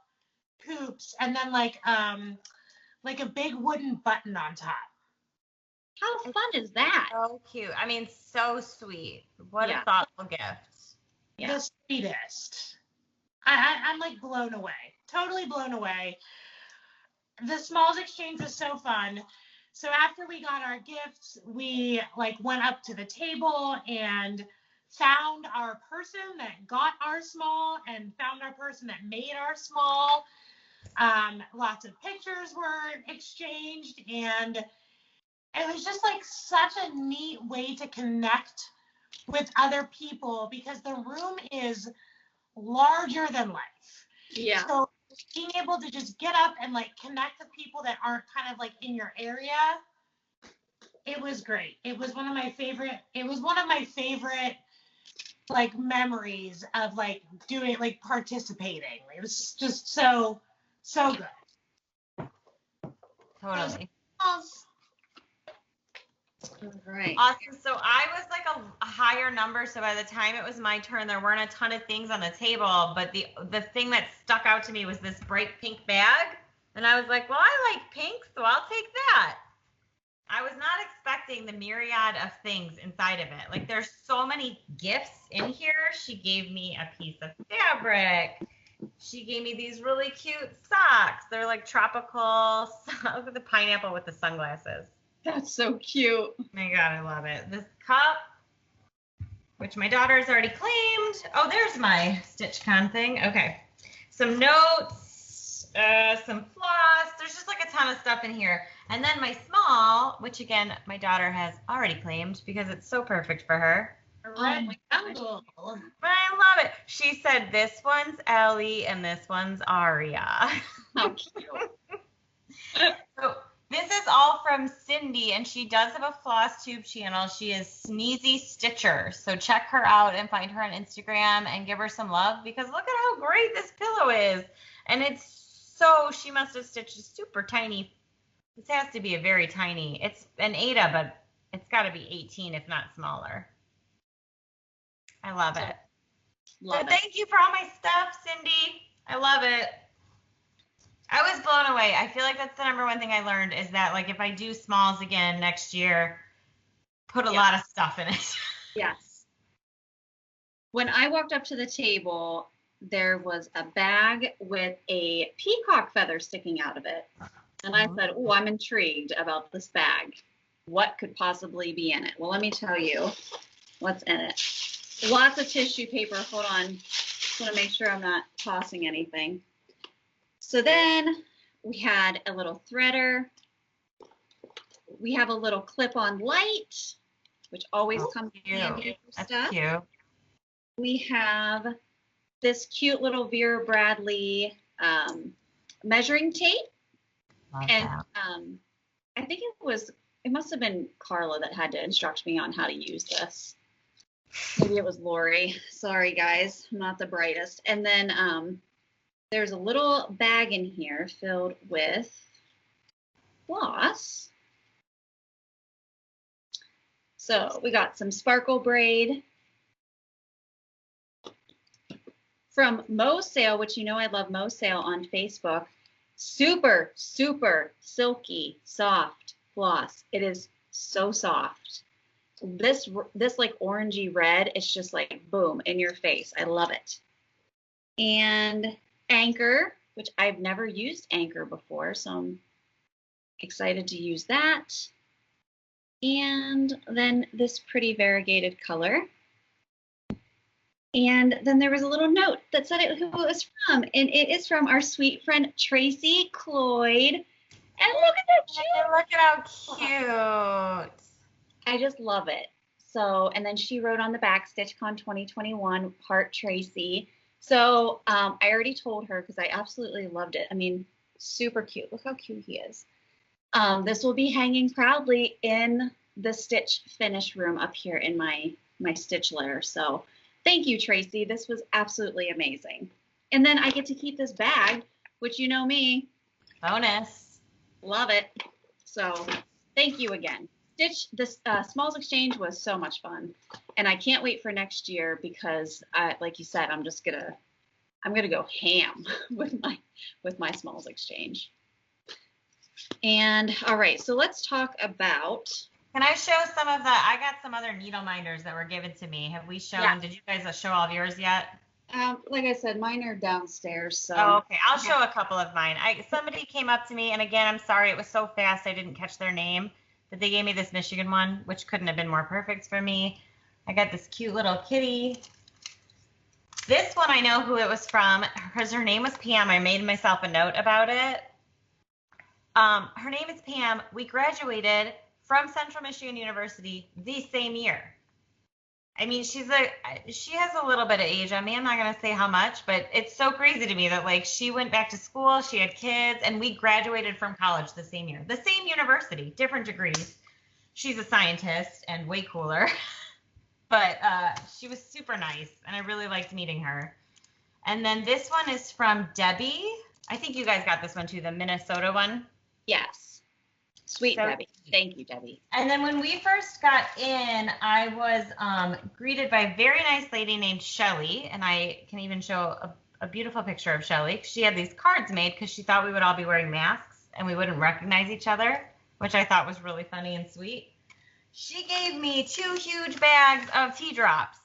hoops, and then like a big wooden button on top. How fun is that? So cute. I mean, so sweet. What Yeah. a thoughtful gift. Yeah. The sweetest. I'm like blown away. Totally blown away. The smalls exchange was so fun. So after we got our gifts, we like went up to the table and found our person that got our small and found our person that made our small. Lots of pictures were exchanged, and it was just like such a neat way to connect with other people, because the room is larger than life. Yeah. So being able to just get up and like connect with people that aren't kind of like in your area It was great. It was one of my favorite. It was one of my favorite like memories of like doing like participating. It was just so good. Totally. Right. Awesome. So I was like a higher number. So by the time it was my turn, there weren't a ton of things on the table. But the thing that stuck out to me was this bright pink bag. And I was like, well, I like pink, so I'll take that. I was not expecting the myriad of things inside of it. Like there's so many gifts in here. She gave me a piece of fabric. She gave me these really cute socks. They're like tropical. Look at the pineapple with the sunglasses. That's so cute. Oh my God, I love it. This cup, which my daughter has already claimed. Oh, there's my StitchCon thing. Okay. Some notes, some floss. There's just like a ton of stuff in here. And then my small, which again, my daughter has already claimed because it's so perfect for her. A red bundle. But I love it. She said this one's Ellie and this one's Aria. How cute. So this is all from Cindy, and she does have a Flosstube channel. She is Sneezy Stitcher. So check her out and find her on Instagram and give her some love because look at how great this pillow is. And it's so, she must have stitched a super tiny. This has to be a very tiny. It's an Ada, but it's got to be 18, if not smaller. I love it. So thank you for all my stuff, Cindy. I love it. I was blown away. I feel like that's the number one thing I learned is that like if I do smalls again next year, put a lot of stuff in it. Yes. When I walked up to the table, there was a bag with a peacock feather sticking out of it. And I said, oh, I'm intrigued about this bag. What could possibly be in it? Well, let me tell you what's in it. Lots of tissue paper. Hold on. Just want to make sure I'm not tossing anything. So then we had a little threader. We have a little clip-on light, which always comes in handy for stuff. That's cute. We have this cute little Vera Bradley measuring tape. Love And that. I think it must have been Carla that had to instruct me on how to use this. Maybe it was Lori. Sorry, guys. I'm not the brightest. And then there's a little bag in here filled with floss. So we got some sparkle braid from Mo Sale, which you know I love Mo Sale on Facebook. Super, super silky, soft floss. It is so soft. This like orangey red, it's just like boom in your face. I love it. And Anchor, which I've never used Anchor before, so I'm excited to use that. And then this pretty variegated color. And then there was a little note that said who it was from, and it is from our sweet friend Tracy Cloyd. And look at that cute! Look at how cute! I just love it. So, and then she wrote on the back, StitchCon 2021, part Tracy. So I already told her because I absolutely loved it. I mean, super cute. Look how cute he is. This will be hanging proudly in the stitch finish room up here in my stitch lair. So thank you, Tracy. This was absolutely amazing. And then I get to keep this bag, which you know me. Bonus. Love it. So thank you again. This Smalls Exchange was so much fun. And I can't wait for next year because, like you said, I'm gonna go ham with my Smalls Exchange. And all right, so let's talk about. Can I show some of the? I got some other needle minders that were given to me. Have we shown? Yeah. Did you guys show all of yours yet? Like I said, mine are downstairs. So. Oh, okay. I'll show a couple of mine. Somebody came up to me, and again, I'm sorry, it was so fast I didn't catch their name. But they gave me this Michigan one, which couldn't have been more perfect for me. I got this cute little kitty. This one I know who it was from because her name was Pam. I made myself a note about it. Her name is Pam. We graduated from Central Michigan University the same year. I mean, she has a little bit of age on me. I'm not going to say how much, but it's so crazy to me that like she went back to school, she had kids, and we graduated from college the same year. The same university, different degrees. she's a scientist and way cooler. But she was super nice, and I really liked meeting her. And then this one is from Debbie. I think you guys got this one too, the Minnesota one. Yes. Sweet, So Debbie. Thank you, Debbie. And then when we first got in, I was greeted by a very nice lady named Shelly, and I can even show a beautiful picture of Shelly. She had these cards made because she thought we would all be wearing masks and we wouldn't recognize each other, which I thought was really funny and sweet. She gave me 2 huge bags of tea drops,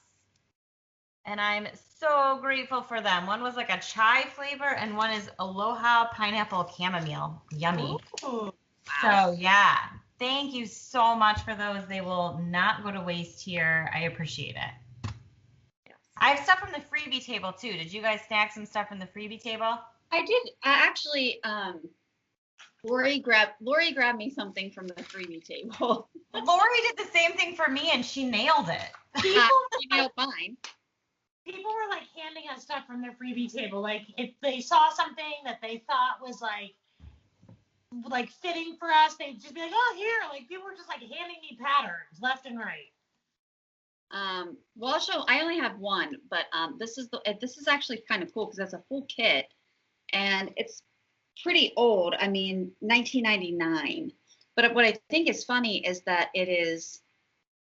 and I'm so grateful for them. One was like a chai flavor, and one is Aloha Pineapple Chamomile. Yummy. Ooh, So, yeah, thank you so much for those. They will not go to waste here. I appreciate it. Yes. I have stuff from the freebie table, too. Did you guys snag some stuff from the freebie table? I did. I actually, Lori grabbed me something from the freebie table. Lori did the same thing for me, and she nailed it. people, She nailed mine. people were like handing us stuff from their freebie table. Like if they saw something that they thought was like fitting for us, they'd just be like, oh, here. Like people were just like handing me patterns left and right. Well, I'll show. I only have one, but this is actually kind of cool because it's a full kit, and it's pretty old. I mean, 1999. But what I think is funny is that it's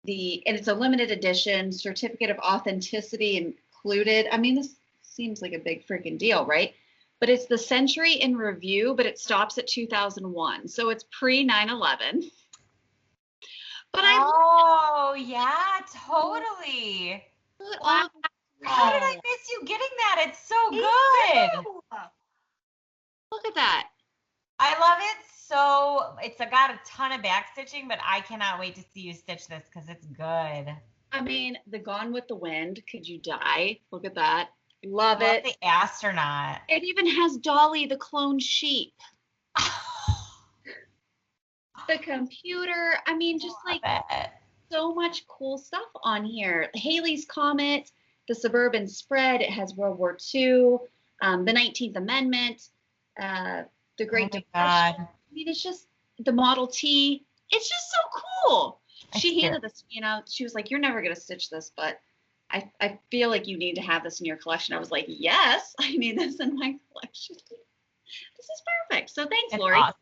a limited edition, certificate of authenticity included. I mean, this seems like a big freaking deal, right? But it's the Century in Review, but it stops at 2001. So it's pre 9/11. But yeah, totally. Wow. How did I miss you getting that? It's so good. Look at that. I love it. So it's got a ton of back stitching, but I cannot wait to see you stitch this because it's good. I mean, the Gone with the Wind. Could you die? Look at that. Love I love it. the astronaut. It even has Dolly, the clone sheep. The computer. I mean, just like so much cool stuff on here. Haley's Comet, the Suburban Spread. It has World War II, the 19th Amendment, the Great Depression. God. I mean, it's just the Model T. It's just so cool. She handed this, she was like, you're never going to stitch this, but I feel like you need to have this in your collection. I was like, yes, I need this in my collection. This is perfect. So thanks, Lori. Awesome.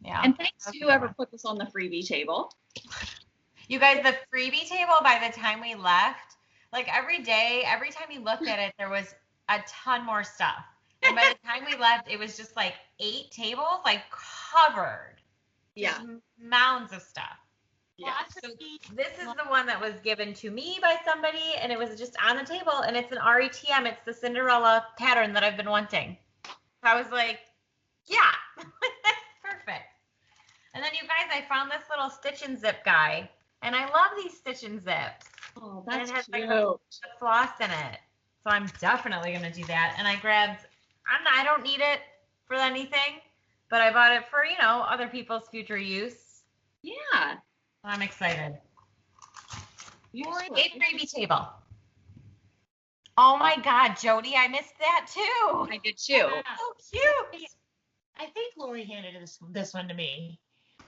Yeah. And thanks to whoever put this on the freebie table. You guys, the freebie table, by the time we left, like every day, every time you looked at it, there was a ton more stuff. And by the time we left, it was just like 8 tables, like covered. Yeah. Just mounds of stuff. Yeah. So this is the one that was given to me by somebody, and it was just on the table, and it's an RETM. It's the Cinderella pattern that I've been wanting. I was like, yeah, that's perfect. And then you guys, I found this little stitch and zip guy, and I love these stitch and zips. Oh, that's and it has cute. like the floss in it. So I'm definitely going to do that. And I grabbed, I don't need it for anything, but I bought it for, other people's future use. Yeah. I'm excited. Lori, freebie table. Oh my God, Jodi, I missed that too. I did too. Yeah. So cute. I think Lori handed this one to me.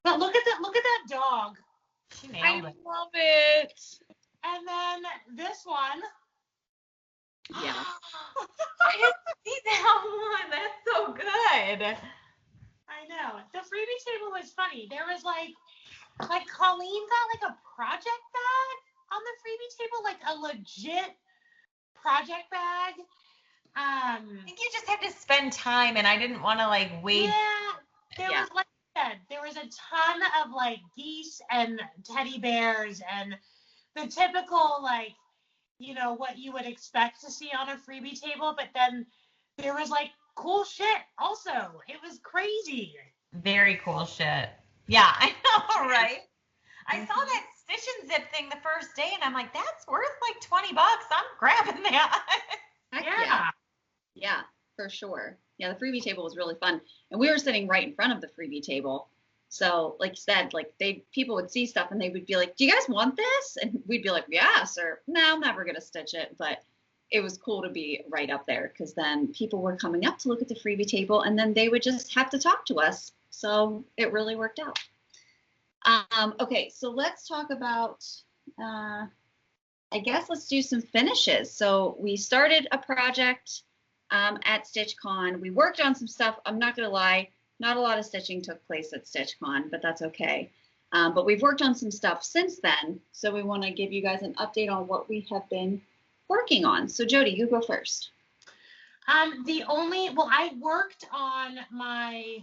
But look at that dog. She I nailed it. love it. And then this one. Yeah. I didn't see that one. That's so good. I know. The freebie table was funny. There was like Colleen got like a project bag on the freebie table, like a legit project bag. I think you just had to spend time, and I didn't want to wait. Yeah. There was, like I said, there was a ton of like geese and teddy bears and the typical what you would expect to see on a freebie table, but then there was like cool shit also. It was crazy. Very cool shit. Yeah, I know, right? I saw that stitch and zip thing the first day, and I'm like, that's worth like $20. I'm grabbing that. Heck Yeah. Yeah, for sure. Yeah, the freebie table was really fun. And we were sitting right in front of the freebie table. So, like you said, people would see stuff and they would be like, do you guys want this? And we'd be like, yes, or no, I'm never going to stitch it. But it was cool to be right up there because then people were coming up to look at the freebie table and then they would just have to talk to us. So it really worked out. Okay, so let's talk about, I guess let's do some finishes. So we started a project at StitchCon. We worked on some stuff. I'm not going to lie, not a lot of stitching took place at StitchCon, but that's okay. But we've worked on some stuff since then. So we want to give you guys an update on what we have been working on. So Jodi, you go first. I worked on my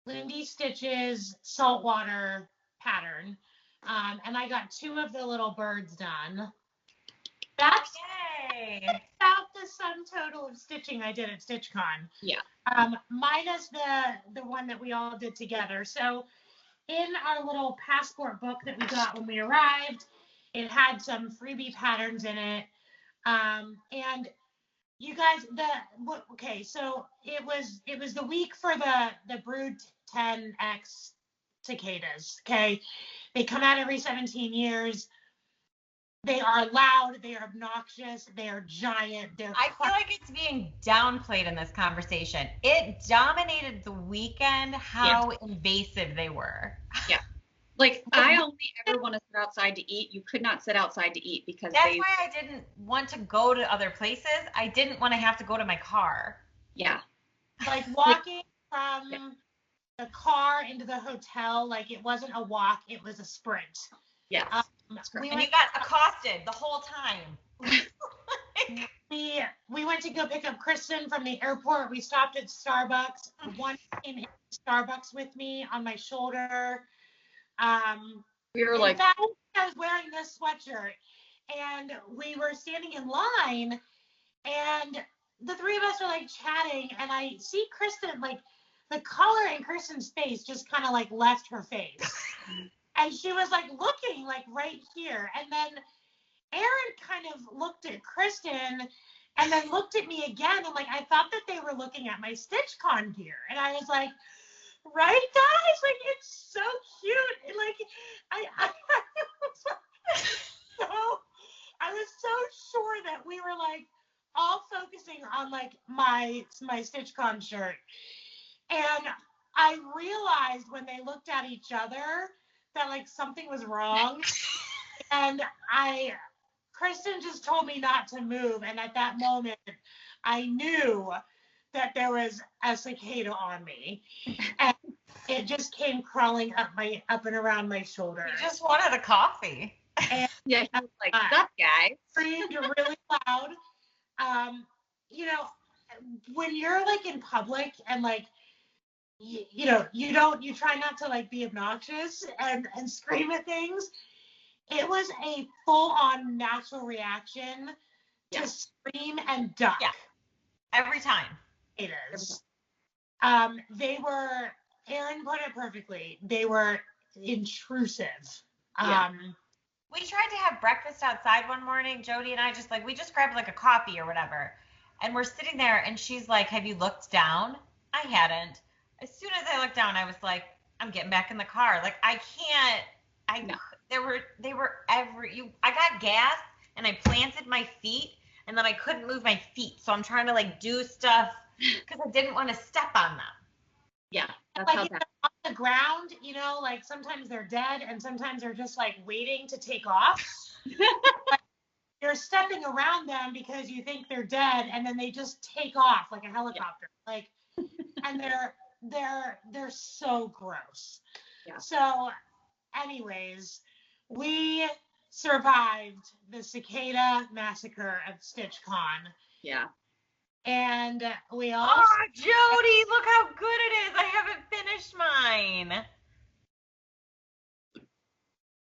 Lindy Stitches saltwater pattern, and I got 2 of the little birds done. That's about the sum total of stitching I did at StitchCon. Yeah. Minus the one that we all did together. So in our little passport book that we got when we arrived, it had some freebie patterns in it. And you guys, so it was the week for the Brood 10X cicadas. Okay, they come out every 17 years. They are loud, they are obnoxious, they are giant. I feel like it's being downplayed in this conversation. It dominated the weekend how invasive they were. Yeah. Like, I only ever want to sit outside to eat. You could not sit outside to eat because that's why I didn't want to go to other places. I didn't want to have to go to my car. Yeah. Like walking from the car into the hotel, like it wasn't a walk, it was a sprint. Yes. And you got accosted the whole time. We went to go pick up Kristen from the airport. We stopped at Starbucks. One came in Starbucks with me on my shoulder. We were in fact, I was wearing this sweatshirt, and we were standing in line, and the 3 of us are like chatting, and I see Kristen, like the color in Kristen's face just kind of like left her face. And she was like looking like right here. And then Erin kind of looked at Kristen and then looked at me again. And like, I thought that they were looking at my StitchCon gear. And I was like, right, guys? Like, it's so cute. And like, I was so sure that we were like all focusing on like my StitchCon shirt. And I realized when they looked at each other that like something was wrong. And Kristen just told me not to move. And at that moment, I knew that there was a cicada on me. And it just came crawling up and around my shoulder. You just wanted a coffee. And yeah, he was like, "Sup, guys?" Screamed really loud. You know, when you're like in public and like, you try not to like be obnoxious and scream at things. It was a full-on natural reaction to scream and duck. Yeah. Every time. It is. They were, Erin put it perfectly, they were intrusive. We tried to have breakfast outside one morning, Jodi and I we just grabbed like a coffee or whatever. And we're sitting there and she's like, have you looked down? I hadn't. As soon as I looked down, I was like, I'm getting back in the car. Like, I can't, I got gas and I planted my feet and then I couldn't move my feet. So I'm trying to like do stuff because I didn't want to step on them. Yeah. That's like how bad. On the ground, like sometimes they're dead and sometimes they're just like waiting to take off. Like, you're stepping around them because you think they're dead and then they just take off like a helicopter. Like, and they're so gross. Yeah. So anyways, we survived the cicada massacre at StitchCon. Yeah. And we all... Oh, Jodi, look how good it is. I haven't finished mine.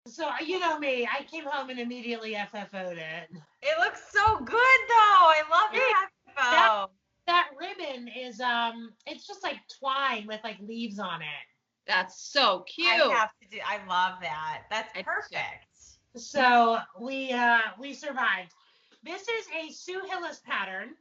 So, you know me, I came home and immediately FFO'd it. It looks so good, though. I love your FFO. That ribbon is, it's just like twine with like leaves on it. That's so cute. I love that. That's perfect. So we survived. This is a Sue Hillis pattern.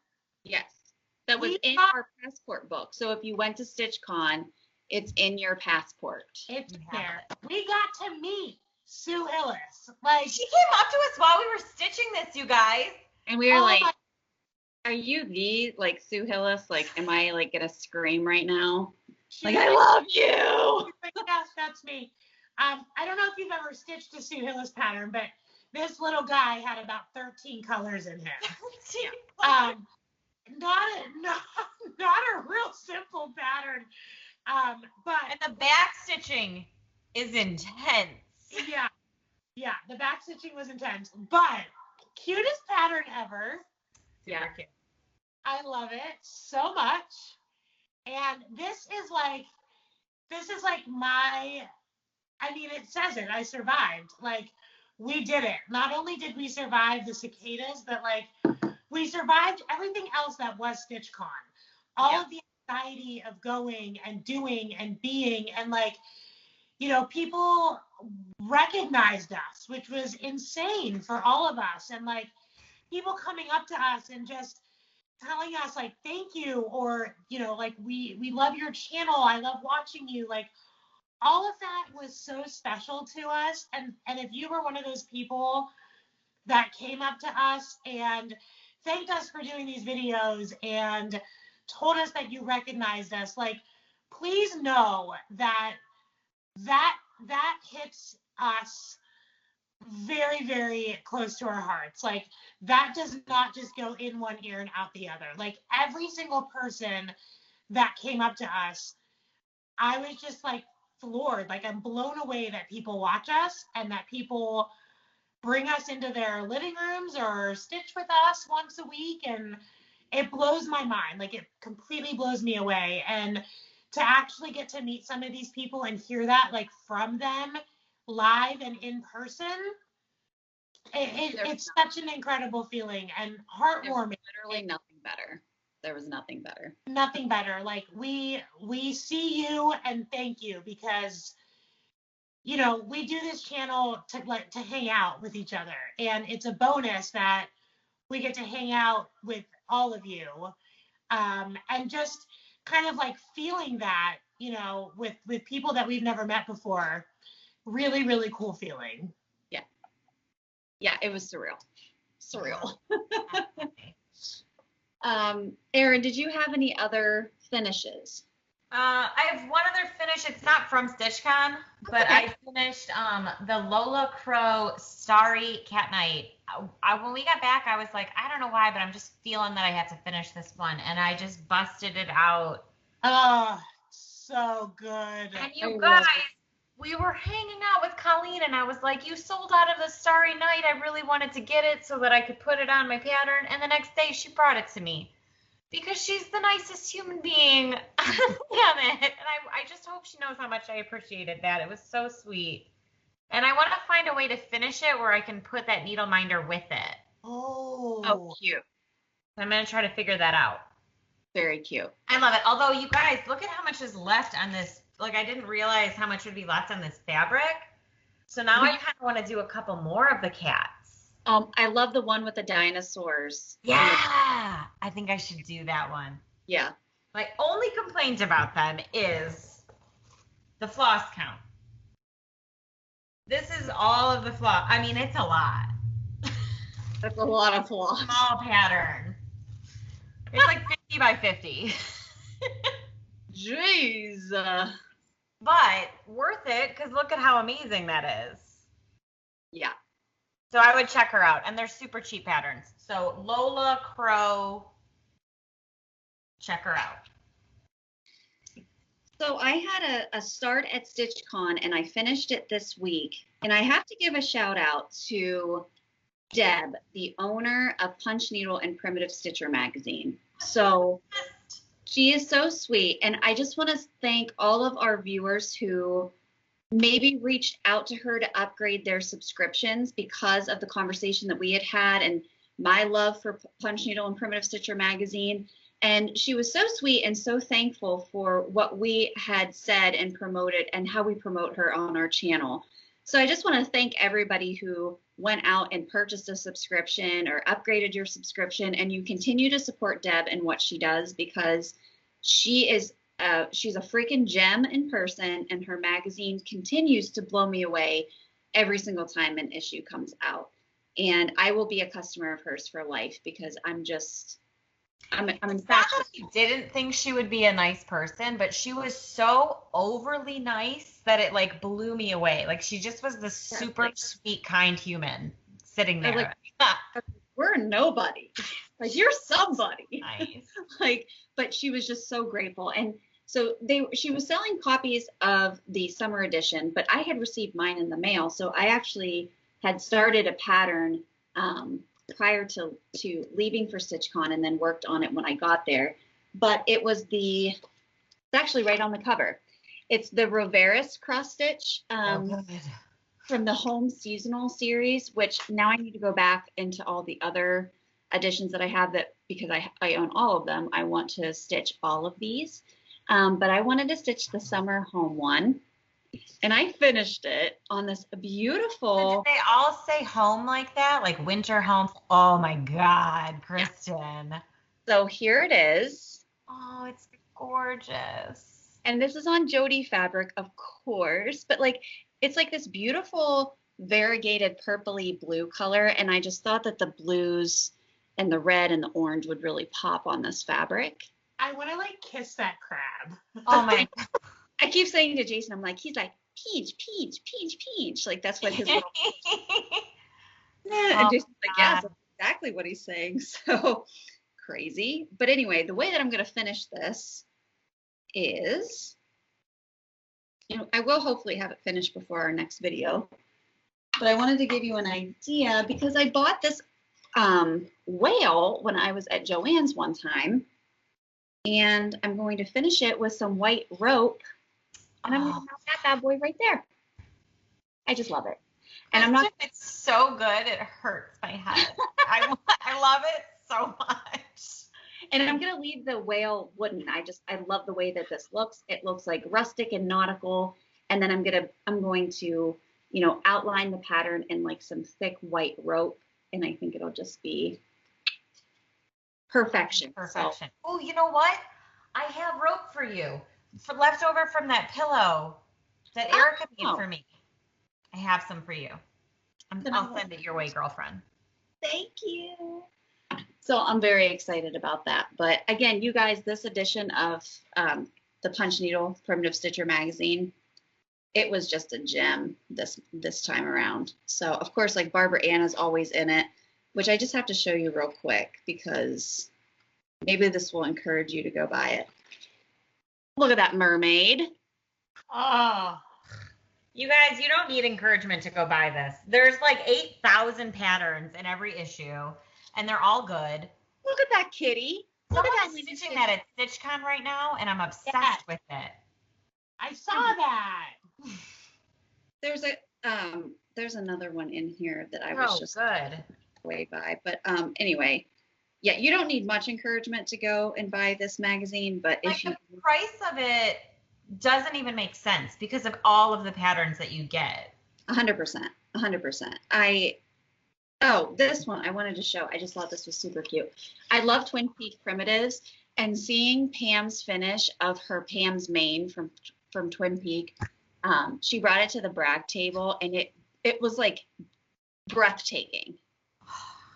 Yes. That was in our passport book. So if you went to StitchCon, it's in your passport. It's there. We got to meet Sue Hillis. Like, she came up to us while we were stitching this, you guys. And we were like, are you the like Sue Hillis? Like, am I like gonna scream right now? Like, I love you. Yes, that's me. I don't know if you've ever stitched a Sue Hillis pattern, but this little guy had about 13 colors in him. Not a real simple pattern. But and the back stitching is intense. Yeah, the back stitching was intense, but cutest pattern ever. Super cute. I love it so much. And this is like it says it. I survived. Like, we did it. Not only did we survive the cicadas, but like we survived everything else that was StitchCon. All of the anxiety of going and doing and being, and like, people recognized us, which was insane for all of us. And like people coming up to us and just telling us like, thank you, or, like, we love your channel. I love watching you. Like, all of that was so special to us. And if you were one of those people that came up to us and thanked us for doing these videos and told us that you recognized us, like, please know that hits us very, very close to our hearts. Like, that does not just go in one ear and out the other. Like, every single person that came up to us, I was just like floored. Like, I'm blown away that people watch us and that people bring us into their living rooms or stitch with us once a week. And it blows my mind. Like, it completely blows me away. And to actually get to meet some of these people and hear that, like, from them live and in person, it's such an incredible feeling and heartwarming. Literally nothing better. There was nothing better. Nothing better. Like, we see you and thank you, because we do this channel to hang out with each other, and it's a bonus that we get to hang out with all of you, and just kind of like feeling that, with people that we've never met before. Really, really cool feeling. Yeah, it was surreal. Erin, did you have any other finishes? I have one other finish. It's not from StitchCon, but okay. I finished the Lola Crow Starry Cat Night. When we got back, I was like, I don't know why, but I'm just feeling that I have to finish this one, and I just busted it out. Oh, so good. And you guys, we were hanging out with Colleen, and I was like, you sold out of the Starry Night. I really wanted to get it so that I could put it on my pattern. And the next day, she brought it to me because she's the nicest human being on the planet. And I just hope she knows how much I appreciated that. It was so sweet. And I want to find a way to finish it where I can put that needle minder with it. Oh, cute. I'm going to try to figure that out. Very cute. I love it. Although, you guys, look at how much is left on this. Like, I didn't realize how much would be left on this fabric. So now I kind of want to do a couple more of the cats. I love the one with the dinosaurs. Yeah, I think I should do that one. Yeah. My only complaint about them is the floss count. This is all of the floss. I mean, it's a lot. That's a lot of floss. Small pattern. It's like 50 by 50. Jeez. But worth it, because look at how amazing that is. Yeah. So I would check her out. And they're super cheap patterns. So Lola Crow, check her out. So I had a start at StitchCon, and I finished it this week. And I have to give a shout out to Deb, the owner of Punch Needle and Primitive Stitcher magazine. So she is so sweet. And I just want to thank all of our viewers who maybe reached out to her to upgrade their subscriptions because of the conversation that we had had and my love for Punch Needle and Primitive Stitcher magazine. And she was so sweet and so thankful for what we had said and promoted and how we promote her on our channel. So I just want to thank everybody who went out and purchased a subscription or upgraded your subscription, and you continue to support Deb and what she does, because she's a freaking gem in person, and her magazine continues to blow me away every single time an issue comes out. And I will be a customer of hers for life, because I'm just I'm It's not infatuated. that she didn't think she would be a nice person, but she was so overly nice that it like blew me away. Like she just was this super sweet, kind human sitting there. Like, we're nobody. Like you're somebody. Nice. Like, but she was just so grateful. And so she was selling copies of the summer edition, but I had received mine in the mail. So I actually had started a pattern prior to leaving for StitchCon and then worked on it when I got there. But it's actually right on the cover. It's the Roveris cross stitch from the Home Seasonal series, which now I need to go back into all the other editions that I have because I own all of them. I want to stitch all of these. But I wanted to stitch the summer home one. And I finished it on this beautiful. So did they all say home like that? Like winter home? Oh my God, Kristen. Yeah. So here it is. Oh, it's gorgeous. And this is on Jodi fabric, of course. But like, it's like this beautiful variegated purpley blue color. And I just thought that the blues and the red and the orange would really pop on this fabric. I want to like kiss that crab. Oh my God. I keep saying to Jason, he's like, peach, peach, peach, peach. Like that's what his little and Jason's like, yes, that's exactly what he's saying. So crazy. But anyway, the way that I'm going to finish this is, I will hopefully have it finished before our next video. But I wanted to give you an idea because I bought this whale when I was at Joann's one time. And I'm going to finish it with some white rope. And I'm going to mount that bad boy right there. I just love it. And It's so good. It hurts my head. I love it so much. And I'm going to leave the whale wooden. I love the way that this looks. It looks like rustic and nautical. And then I'm going to, outline the pattern in like some thick white rope. And I think it'll just be perfection. Perfection. So. Oh, you know what? I have rope for you. Leftover from that pillow that Erica made for me. I have some for you. I'll send it your way, girlfriend. Thank you. So I'm very excited about that. But again, you guys, this edition of the Punch Needle Primitive Stitcher magazine, it was just a gem this time around. So of course, like Barbara Ann is always in it, which I just have to show you real quick because maybe this will encourage you to go buy it. Look at that mermaid. Oh. You guys, you don't need encouragement to go buy this. There's like 8,000 patterns in every issue, and they're all good. Look at that kitty. Look at that. Stitching that at StitchCon right now, and I'm obsessed with it. I saw that. There's another one in here that I was just good way by. But anyway, yeah, you don't need much encouragement to go and buy this magazine, but if the price of it doesn't even make sense because of all of the patterns that you get. 100%. This one I wanted to show. I just thought this was super cute. I love Twin Peak Primitives, and seeing Pam's finish of her Pam's mane from Twin Peak. She brought it to the brag table, and it was like breathtaking.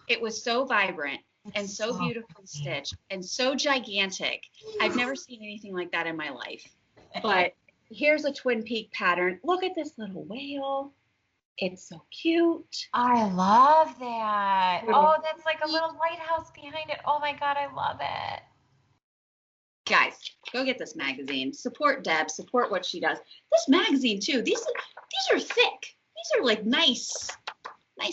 It was so vibrant and so beautifully stitched and so gigantic. I've never seen anything like that in my life. But here's a Twin Peak pattern. Look at this little whale. It's so cute. I love that. Oh, that's like a little lighthouse behind it. Oh my God, I love it. Guys, go get this magazine. Support Deb. Support what she does. This magazine too. These are thick. These are like nice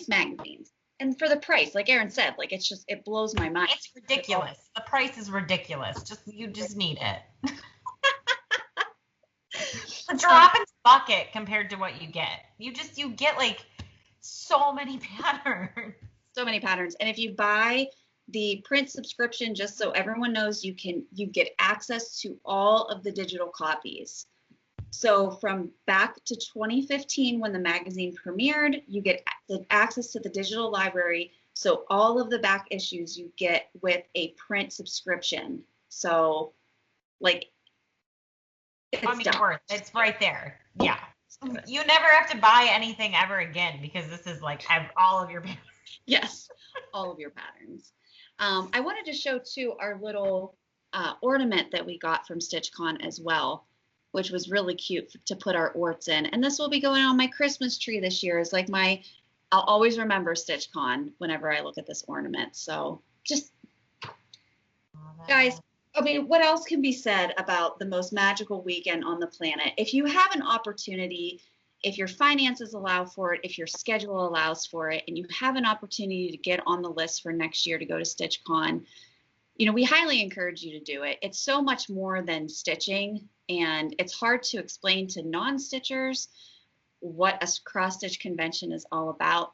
magazines. And for the price, like Erin said, like it blows my mind. It's ridiculous. The price is ridiculous. You just need it. A drop in the bucket compared to what you get. You get like so many patterns. So many patterns. And if you buy the print subscription, just so everyone knows, you get access to all of the digital copies. So from back to 2015 when the magazine premiered, you get access to the digital library. So all of the back issues you get with a print subscription. So like it's right there. Yeah. You never have to buy anything ever again because this is like have all of your patterns. Yes, all of your patterns. I wanted to show too our little ornament that we got from StitchCon as well, which was really cute to put our orts in. And this will be going on my Christmas tree this year. It's like I'll always remember StitchCon whenever I look at this ornament. So just, guys, I mean, what else can be said about the most magical weekend on the planet? If you have an opportunity, if your finances allow for it, if your schedule allows for it, and you have an opportunity to get on the list for next year to go to StitchCon, you know, we highly encourage you to do it. It's so much more than stitching, and it's hard to explain to non-stitchers what a cross-stitch convention is all about.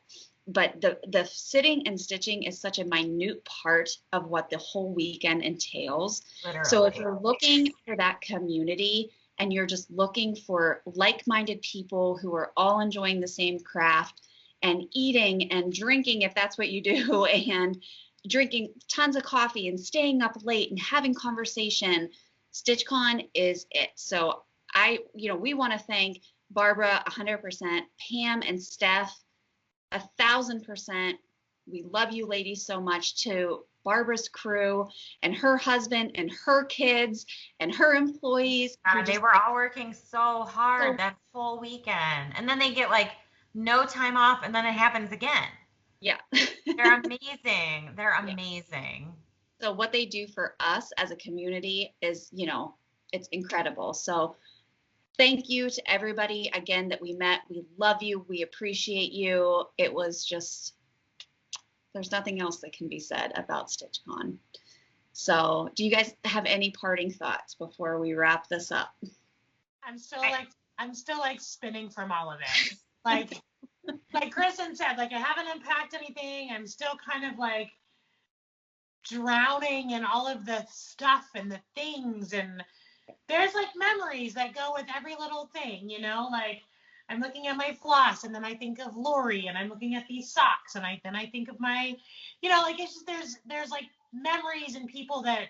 But the sitting and stitching is such a minute part of what the whole weekend entails. Literally. So if you're looking for that community and you're just looking for like-minded people who are all enjoying the same craft and eating and drinking, if that's what you do, and drinking tons of coffee and staying up late and having conversation, StitchCon is it. So we want to thank Barbara 100%, Pam and Steph 1,000%. We love you ladies so much. To Barbara's crew and her husband and her kids and her employees. They were all working so hard that full weekend. And then they get like no time off and then it happens again. Yeah. They're amazing. They're amazing. So what they do for us as a community is, you know, it's incredible. So thank you to everybody again that we met. We love you. We appreciate you. It was just, there's nothing else that can be said about StitchCon. So do you guys have any parting thoughts before we wrap this up? I'm still like spinning from all of it. Like Kristen said, like I haven't unpacked anything. I'm still kind of like drowning in all of the stuff and the things, and there's like memories that go with every little thing, you know, like I'm looking at my floss and then I think of Lori, and I'm looking at these socks and then I think of my, you know, like it's just there's like memories and people that,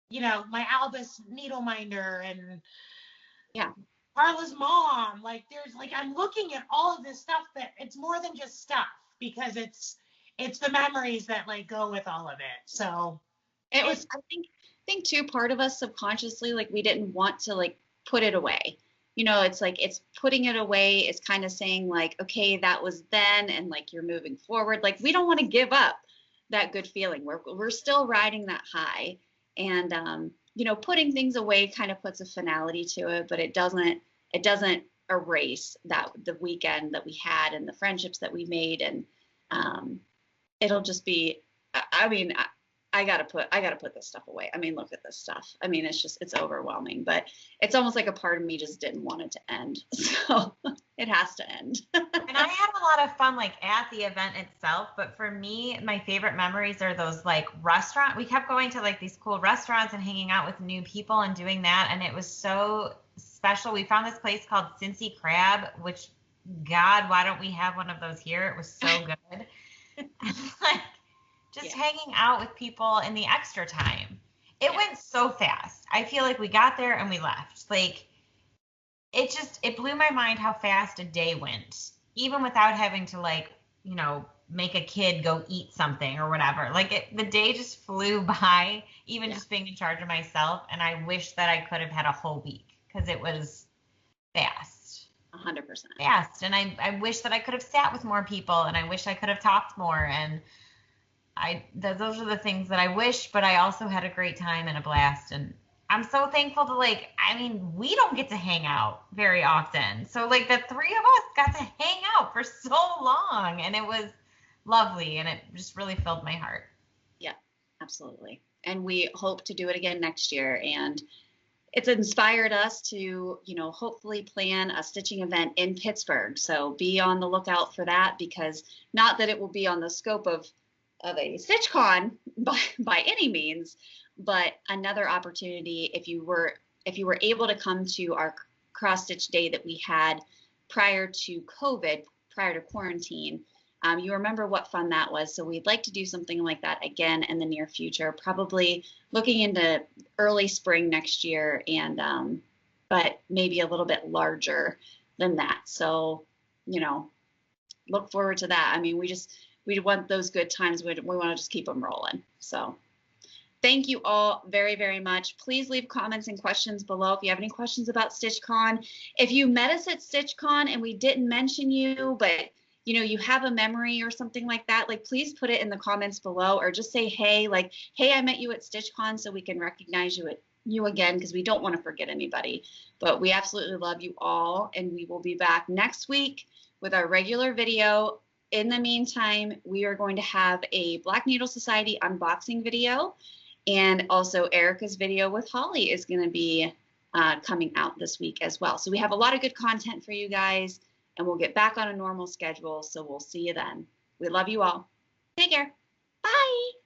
you know, my Albus needleminder and Carla's mom, like there's like I'm looking at all of this stuff that it's more than just stuff, because it's the memories that like go with all of it. So it was, I think too, part of us subconsciously, like we didn't want to like put it away. You know, it's like it's putting it away is kind of saying like, okay, that was then, and like you're moving forward. Like we don't want to give up that good feeling. We're still riding that high, and you know, putting things away kind of puts a finality to it, but it doesn't erase the weekend that we had and the friendships that we made, and it'll just be, I mean, I gotta put this stuff away. I mean, look at this stuff. I mean, it's overwhelming, but it's almost like a part of me just didn't want it to end. So it has to end. And I had a lot of fun like at the event itself, but for me, my favorite memories are those like we kept going to like these cool restaurants and hanging out with new people and doing that. And it was so special. We found this place called Cincy Crab, which, God, why don't we have one of those here? It was so good. Like, just hanging out with people in the extra time. It went so fast. I feel like we got there and we left. Like, it blew my mind how fast a day went, even without having to, like, you know, make a kid go eat something or whatever. Like, the day just flew by, even just being in charge of myself. And I wish that I could have had a whole week, because it was fast. 100%. Fast. And I wish that I could have sat with more people, and I wish I could have talked more. And those are the things that I wish, but I also had a great time and a blast. And I'm so thankful to, like, I mean, we don't get to hang out very often. So, like, the three of us got to hang out for so long, and it was lovely, and it just really filled my heart. Yeah, absolutely. And we hope to do it again next year. And it's inspired us to, you know, hopefully plan a stitching event in Pittsburgh. So be on the lookout for that, because not that it will be on the scope of a StitchCon by any means, but another opportunity if you were able to come to our cross stitch day that we had prior to COVID, prior to quarantine. You remember what fun that was. So we'd like to do something like that again in the near future, probably looking into early spring next year, and but maybe a little bit larger than that. So, you know, look forward to that. I mean, we want those good times. We want to just keep them rolling. So thank you all very, very much. Please leave comments and questions below if you have any questions about StitchCon. If you met us at StitchCon and we didn't mention you, but you know, you have a memory or something like that, like please put it in the comments below, or just say, hey, like, hey, I met you at StitchCon, so we can recognize you again, because we don't want to forget anybody. But we absolutely love you all, and we will be back next week with our regular video. In the meantime, we are going to have a Black Needle Society unboxing video, and also Erica's video with Holly is going to be coming out this week as well. So we have a lot of good content for you guys, and we'll get back on a normal schedule. So we'll see you then. We love you all. Take care. Bye.